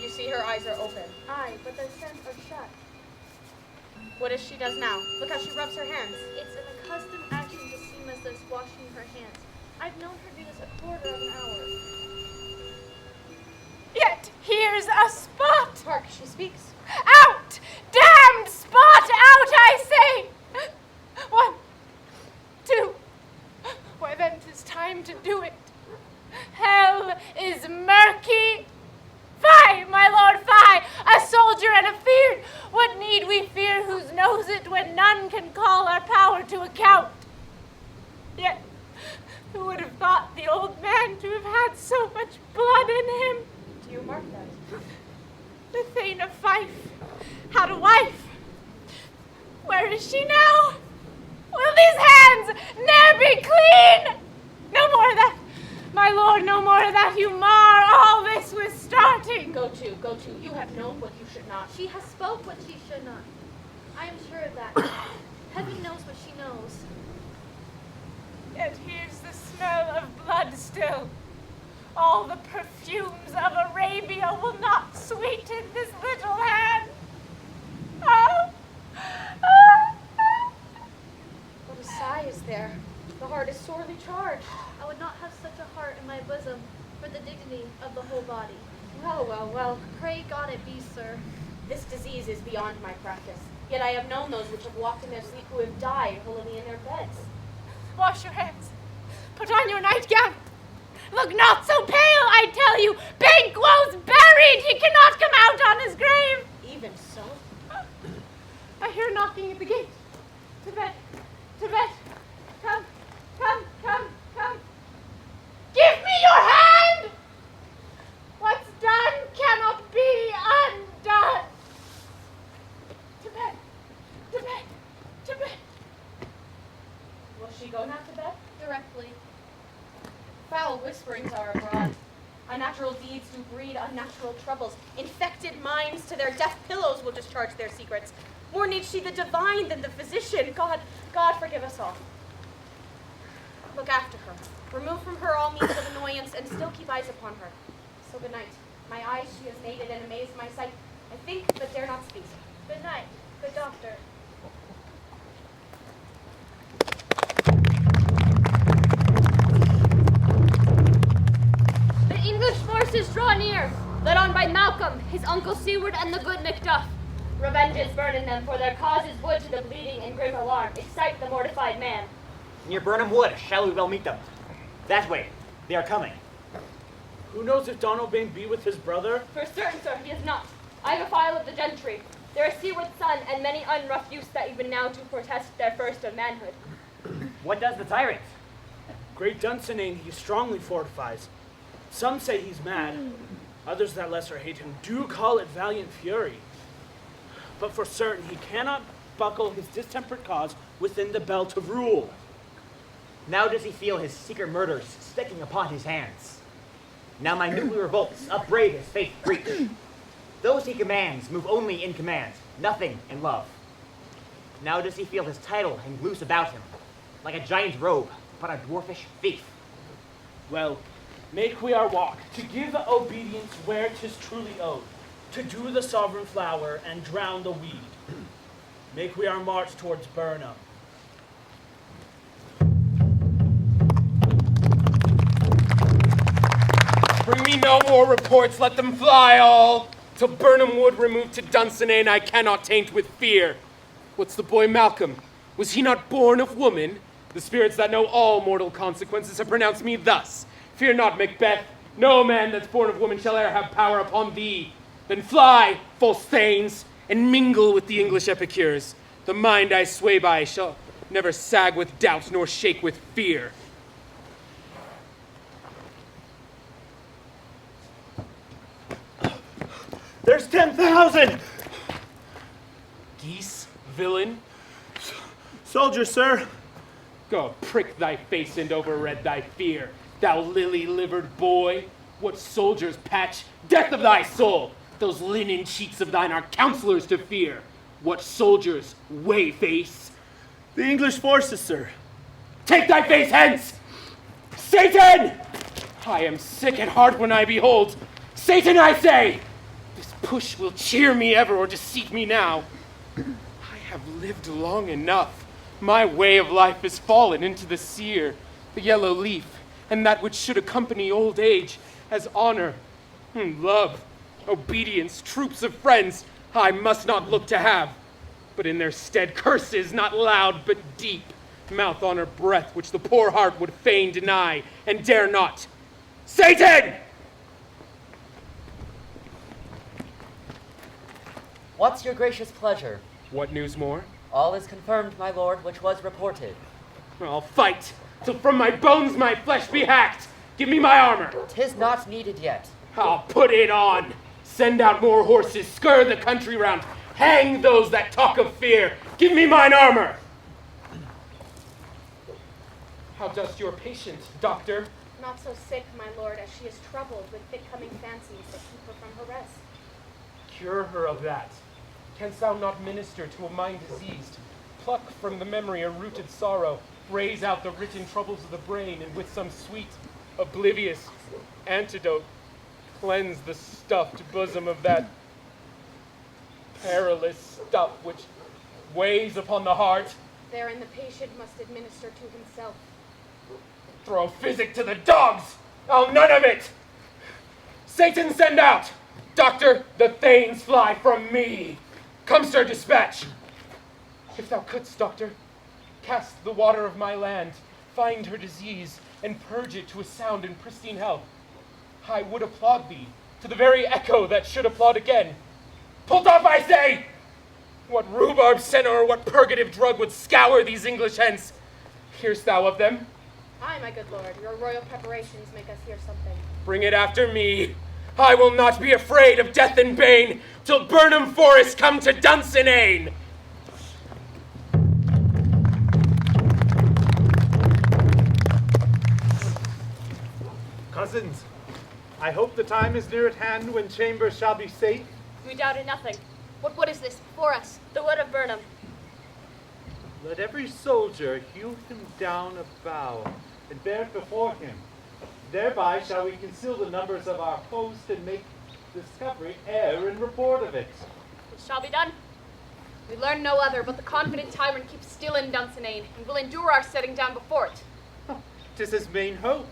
You see her eyes are open. Aye, but their sense are shut. What is she does now? Look how she rubs her hands. It's an accustomed action to seem as though washing her hands. I've known her do this a quarter of an hour. Yet here's a spot. Hark, she speaks. Out! Damned spot out, I say! 1, 2. Why then 'tis time to do it. Hell is murky. Fie, my lord, fie! A soldier and a feared. What need we fear whose knows it when none can call our power to account? Yet, who would have thought the old man to have had so much blood in him? Do you mark that? The Thane of Fife had a wife. Where is she now? Will these hands ne'er be clean? No more of that, my lord, no more of that. You mar all this with starting. Go to. You have known what you should not. She has spoke what she should not. I am sure of that. Heaven knows what she knows. Yet here's the smell of blood still. All the perfumes of Arabia will not sweeten this little hand. Oh. What a sigh is there. The heart is sorely charged. I would not have such a heart in my bosom for the dignity of the whole body. Well. Pray God it be, sir. This disease is beyond my practice. Yet I have known those which have walked in their sleep who have died holily in their beds. Wash your hands. Put on your nightgown. Look not so pale, I tell you. Banquo's buried. He cannot come out on his grave. Even so? I hear knocking at the gate. To bed. Come. Give me your hand. What's done cannot be undone. To bed. Will she go now to bed? Directly. Foul whisperings are abroad. Unnatural deeds do breed unnatural troubles. Infected minds to their deaf pillows will discharge their secrets. More needs she the divine than the physician. God forgive us all. Look after her. Remove from her all means of annoyance, and still keep eyes upon her. So good night. My eyes she has mated and amazed my sight. I think, but dare not speak. Good night. Good doctor. The English forces draw near, led on by Malcolm, his uncle Seward, and the good Macduff. Revenge is burning them, for their cause is wood to the bleeding and grim alarm. Excite the mortified man. Near Burnham Wood, shall we well meet them? That way, they are coming. Who knows if Donalbain be with his brother? For certain, sir, he is not. I am a file of the gentry. There is Seward's son, and many unrough youths that even now do protest their first of manhood. What does the tyrant? Great Dunsinane he strongly fortifies. Some say he's mad. Others that lesser hate him do call it valiant fury. But for certain he cannot buckle his distempered cause within the belt of rule. Now does he feel his secret murders sticking upon his hands. Now my newly revolts upbraid his faith breach. Those he commands move only in command, nothing in love. Now does he feel his title hang loose about him, like a giant robe upon a dwarfish thief. Well, make we our walk, to give obedience where 'tis truly owed, To do the sovereign flower and drown the weed. Make we our march towards Burnham. Bring me no more reports, let them fly all. Till Burnham Wood removed to Dunsinane, I cannot taint with fear. What's the boy Malcolm? Was he not born of woman? The spirits that know all mortal consequences have pronounced me thus. Fear not, Macbeth. No man that's born of woman shall e'er have power upon thee. Then fly, false thanes, and mingle with the English epicures. The mind I sway by shall never sag with doubt nor shake with fear. There's 10,000! Geese, villain, Soldier, sir. go prick thy face and overread thy fear, thou lily-livered boy. What soldiers patch death of thy soul? Those linen cheeks of thine are counselors to fear. What soldiers weigh face? The English forces, sir. Take thy face hence! Satan! I am sick at heart when I behold. Satan, I say! This push will cheer me ever or deceit me now. I have lived long enough. My way of life is fallen into the sear, the yellow leaf, and that which should accompany old age as honor, love, obedience, troops of friends, I must not look to have, but in their stead curses, not loud but deep, mouth, honor, breath, which the poor heart would fain deny and dare not. Satan! What's your gracious pleasure? What news more? All is confirmed, my lord, which was reported. I'll fight, till from my bones my flesh be hacked. Give me my armor. 'Tis not needed yet. I'll put it on. Send out more horses, scur the country round. Hang those that talk of fear. Give me mine armor. How does your patient, doctor? Not so sick, my lord, as she is troubled with thick-coming fancies that keep her from her rest. Cure her of that. Canst thou not minister to a mind diseased? Pluck from the memory a rooted sorrow, raise out the written troubles of the brain, and with some sweet, oblivious antidote, cleanse the stuffed bosom of that perilous stuff which weighs upon the heart. Therein the patient must administer to himself. Throw physic to the dogs! I'll none of it! Satan, send out! Doctor, the thanes fly from me! Come, sir, dispatch! If thou couldst, doctor, cast the water of my land, find her disease, and purge it to a sound and pristine health, I would applaud thee to the very echo that should applaud again. Pulled off, I say! What rhubarb senna or what purgative drug would scour these English hence? Hear'st thou of them? Aye, my good lord, your royal preparations make us hear something. Bring it after me. I will not be afraid of death and bane till Burnham Forest come to Dunsinane. Cousins, I hope the time is near at hand when Chambers shall be safe. We doubted nothing. What wood is this before us? The wood of Burnham. Let every soldier hew him down a bough and bear it before him. Thereby shall we conceal the numbers of our host and make discovery ere in report of it. It shall be done. We learn no other, but the confident tyrant keeps still in Dunsinane, and will endure our setting down before it. 'Tis his main hope.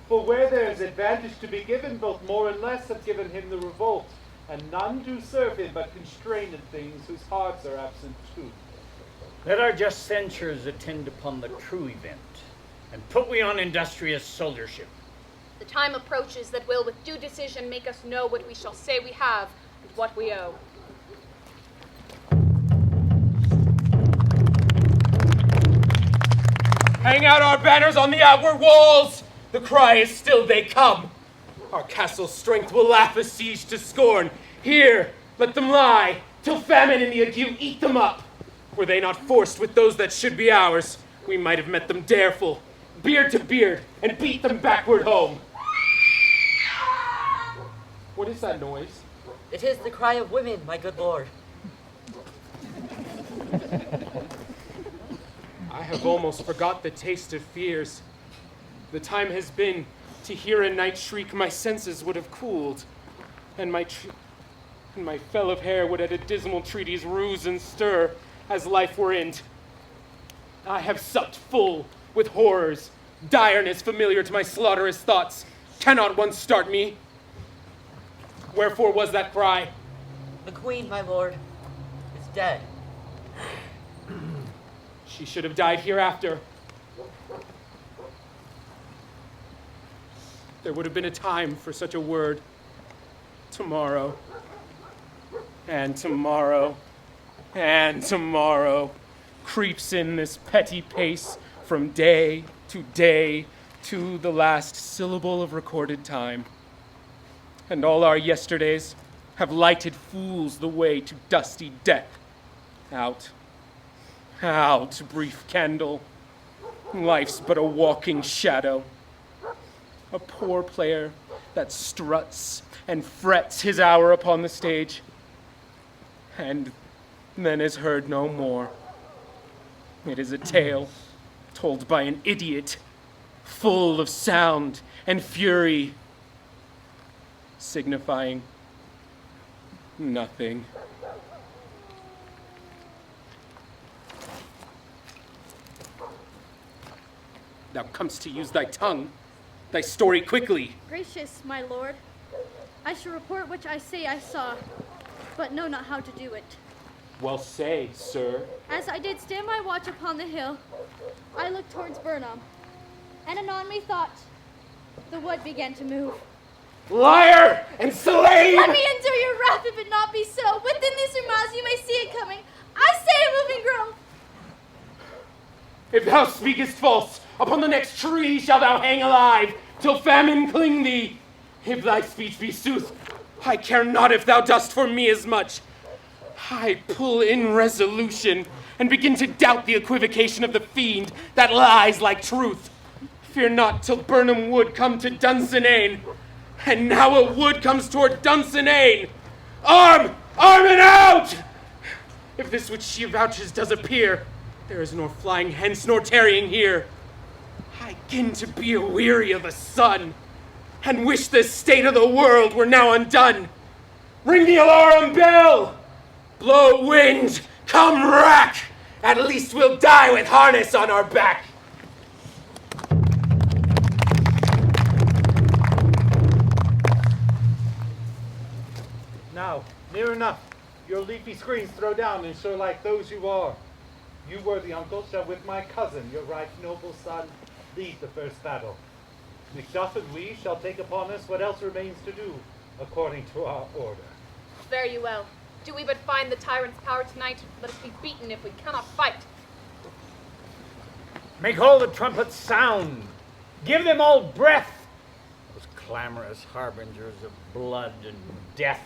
For where there is advantage to be given, both more and less have given him the revolt, and none do serve him but constrained things whose hearts are absent too. Let our just censures attend upon the true event, and put we on industrious soldiership. The time approaches that will with due decision make us know what we shall say we have and what we owe. Hang out our banners on the outward walls! The cry is still they come. Our castle's strength will laugh a siege to scorn. Here, let them lie, till famine and the ague eat them up. Were they not forced with those that should be ours, we might have met them dareful, beard to beard, and beat them backward home. What is that noise? It is the cry of women, my good lord. I have almost forgot the taste of fears. The time has been to hear a night shriek, my senses would have cooled, and my fell of hair would at a dismal treaty's ruse and stir, as life were end. I have supped full with horrors, direness familiar to my slaughterous thoughts. Cannot one start me? Wherefore was that cry? The queen, my lord, is dead. She should have died hereafter. There would have been a time for such a word. Tomorrow. And tomorrow. And tomorrow creeps in this petty pace from day to the last syllable of recorded time. And all our yesterdays have lighted fools the way to dusty death. Out, brief candle. Life's but a walking shadow. A poor player that struts and frets his hour upon the stage, and then is heard no more. It is a tale told by an idiot, full of sound and fury, signifying nothing. Thou comest to use thy tongue, thy story quickly. Gracious, my lord, I shall report which I say I saw, but know not how to do it. Well say, sir. As I did stand my watch upon the hill, I looked towards Burnham, and anon methought the wood began to move. Liar and slave! Let me endure your wrath if it not be so. Within these surmise you may see it coming. I say a moving grove. If thou speakest false, upon the next tree shalt thou hang alive, till famine cling thee. If thy speech be sooth, I care not if thou dost for me as much. I pull in resolution, and begin to doubt the equivocation of the fiend that lies like truth. Fear not till Burnham Wood come to Dunsinane, and now a wood comes toward Dunsinane. Arm and out! If this which she vouches does appear, there is nor flying hence nor tarrying here. I begin to be aweary of the sun, and wish the state of the world were now undone. Ring the alarum bell! Blow wind, come rack! At least we'll die with harness on our back. Now, near enough. Your leafy screens throw down, and so like those you are. You, worthy uncle, shall with my cousin, your right noble son, lead the first battle. Macduff and we shall take upon us what else remains to do, according to our order. Fare you well. Do we but find the tyrant's power tonight, let us be beaten if we cannot fight. Make all the trumpets sound. Give them all breath. Those clamorous harbingers of blood and death.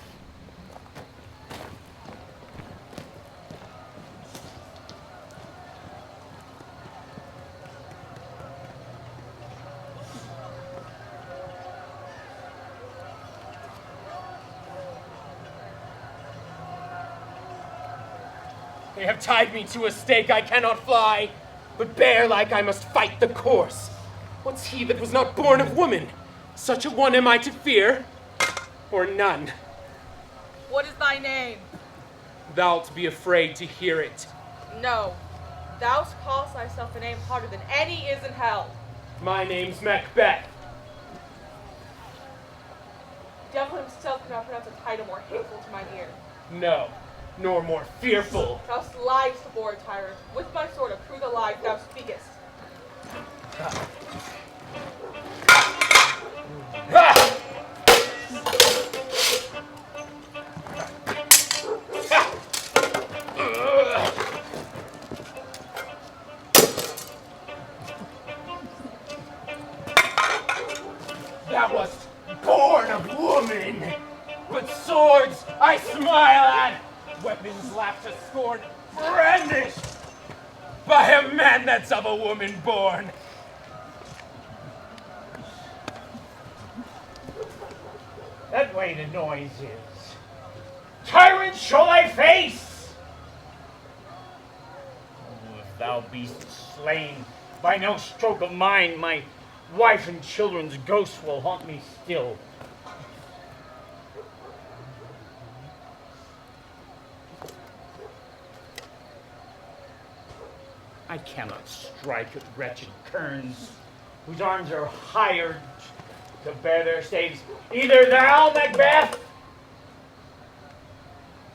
They have tied me to a stake I cannot fly, but bear like I must fight the course. What's he that was not born of woman? Such a one am I to fear, or none? What is thy name? Thou'lt be afraid to hear it. No. Thou callest thyself a name harder than any is in hell. My name's Macbeth. Devil himself cannot pronounce a title more hateful to mine ear. No, nor more fearful. Thou liest to bore a tyrant. With my sword approve the lies thou speakest. Thou wast born of woman, but swords I smile at, weapons laugh to scorn, brandished by a man that's of a woman born. That way the noise is. Tyrant, show thy face! Oh, if thou beest slain by no stroke of mine, my wife and children's ghosts will haunt me still. I cannot strike at wretched kerns, whose arms are hired to bear their staves. Either thou, Macbeth,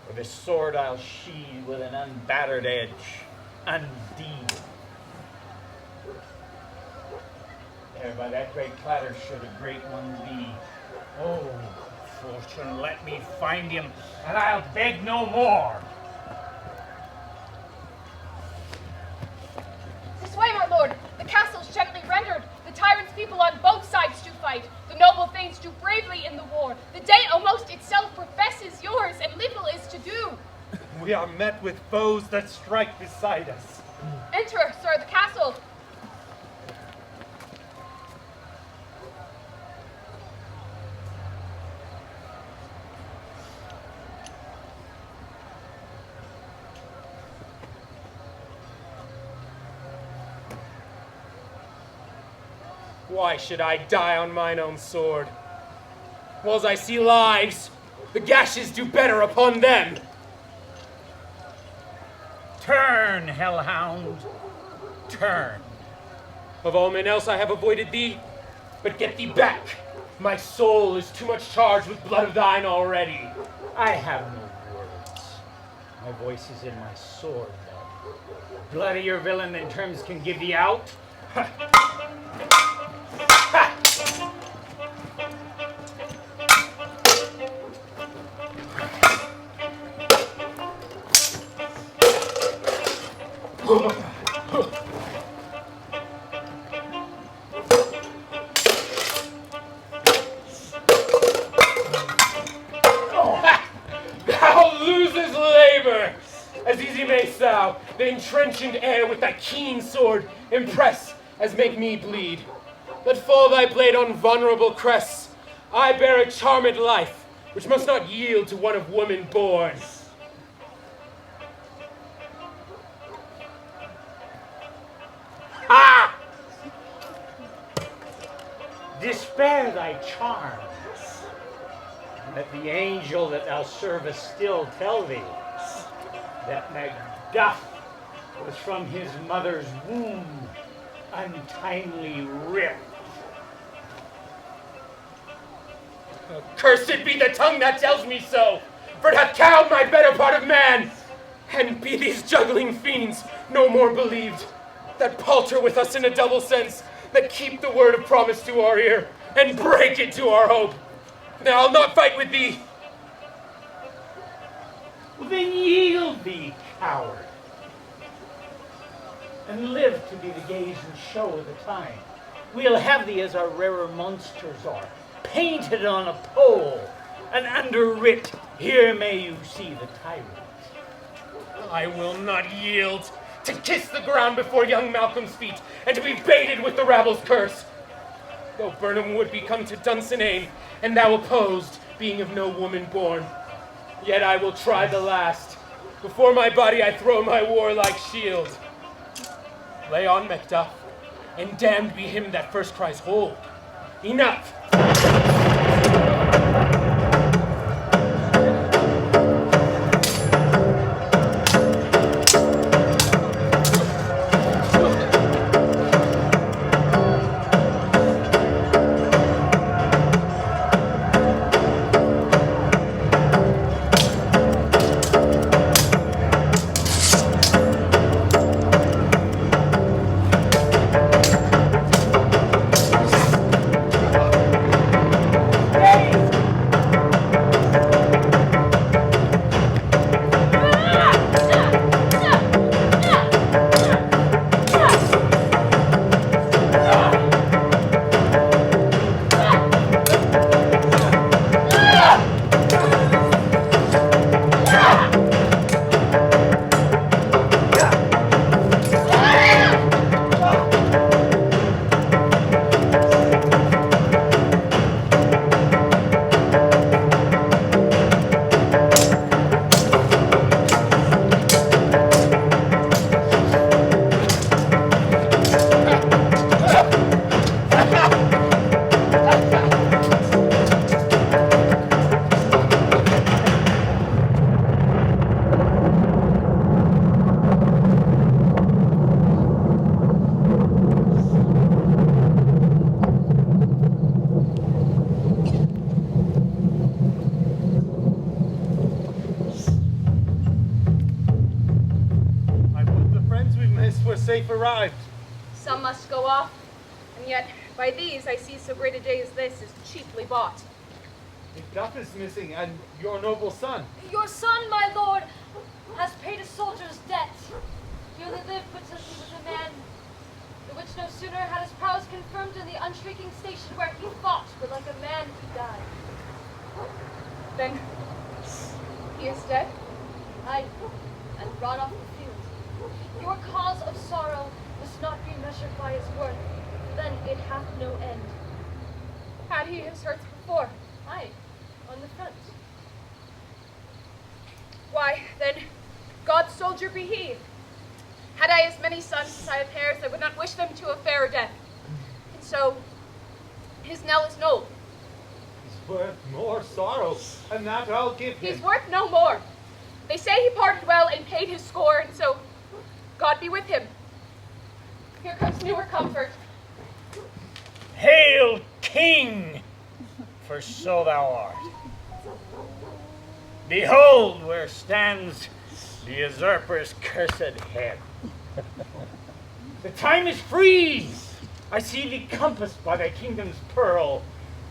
or this sword I'll sheathe with an unbattered edge, undeed. There by that great clatter should a great one be. Oh, fortune, let me find him, and I'll beg no more. Cawdor. The day almost itself professes yours, and little is to do. We are met with foes that strike beside us. Enter, sir, the castle. Why should I die on mine own sword? Whiles I see lives, the gashes do better upon them. Turn, hellhound, turn. Of all men else I have avoided thee, but get thee back. My soul is too much charged with blood of thine already. I have no words. My voice is in my sword, lad. Bloodier villain than terms can give thee out. Thou losest labor! As easy mayst thou the entrenchant air with thy keen sword impress as make me bleed. Let fall thy blade on vulnerable crests. I bear a charmed life, which must not yield to one of woman born. Ha! Despair thy charms. Let the angel that thou servest still tell thee that Macbeth was from his mother's womb untimely ripped. Cursed be the tongue that tells me so, for it hath cowed my better part of man. And be these juggling fiends no more believed, that palter with us in a double sense, that keep the word of promise to our ear, and break it to our hope. Now I'll not fight with thee. Well, then yield thee, coward, and live to be the gaze and show of the time. We'll have thee as our rarer monsters are, painted on a pole, and underwrit, here may you see the tyrant. I will not yield to kiss the ground before young Malcolm's feet, and to be baited with the rabble's curse. Though Burnham would be come to Dunsinane, and thou opposed, being of no woman born, yet I will try the last. Before my body I throw my warlike shield. Lay on, Macduff, and damned be him that first cries hold. Enough! Safe arrived. Some must go off, and yet by these I see so great a day as this is cheaply bought. Macduff is missing, and your noble son. Your son, my lord, has paid a soldier's debt. He only lived but till he was a man, the which no sooner had his prowess confirmed in the unshrinking station where he fought, but like a man he died. Then he is dead? Aye, and brought off the field. Your cause of sorrow must not be measured by its worth, then it hath no end. Had he his hurts before? Aye, on the front. Why, then, God's soldier be he. Had I as many sons as I have hairs, I would not wish them to a fairer death. And so, his knell is null. He's worth more sorrow, and that I'll give him. He's worth no more. They say he parted well and paid his score, and so, God be with him. Here comes newer comfort. Hail, King! For so thou art. Behold where stands the usurper's cursed head. The time is free. I see thee compassed by thy kingdom's pearl,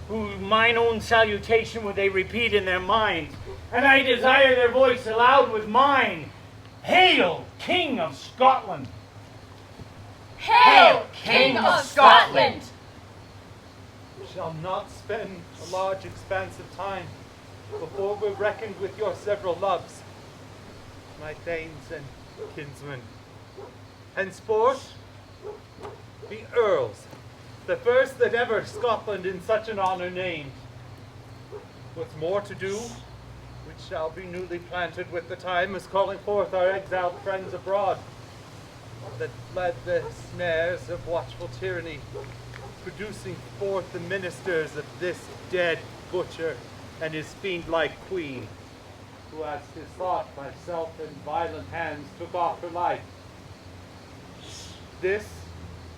whose mine own salutation would they repeat in their minds, and I desire their voice aloud with mine. Hail, King of Scotland! Hail, King of Scotland! We shall not spend a large expanse of time before we're reckoned with your several loves, my thanes and kinsmen. Henceforth, be earls, the first that ever Scotland in such an honor named. What's more to do, which shall be newly planted with the time, is calling forth our exiled friends abroad, that fled the snares of watchful tyranny, producing forth the ministers of this dead butcher and his fiend-like queen, who as 'tis thought by self and violent hands took off her life. This,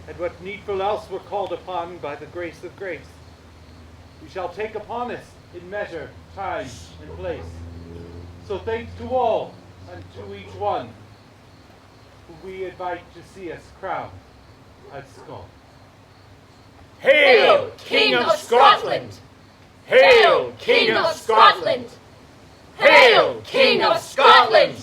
and what needful else were called upon by the grace of grace, we shall take upon us in measure, time, and place. So thanks to all, and to each one, who we invite to see us crowned as Scotland. Hail, King of Scotland! Hail, King of Scotland! Hail, King of Scotland!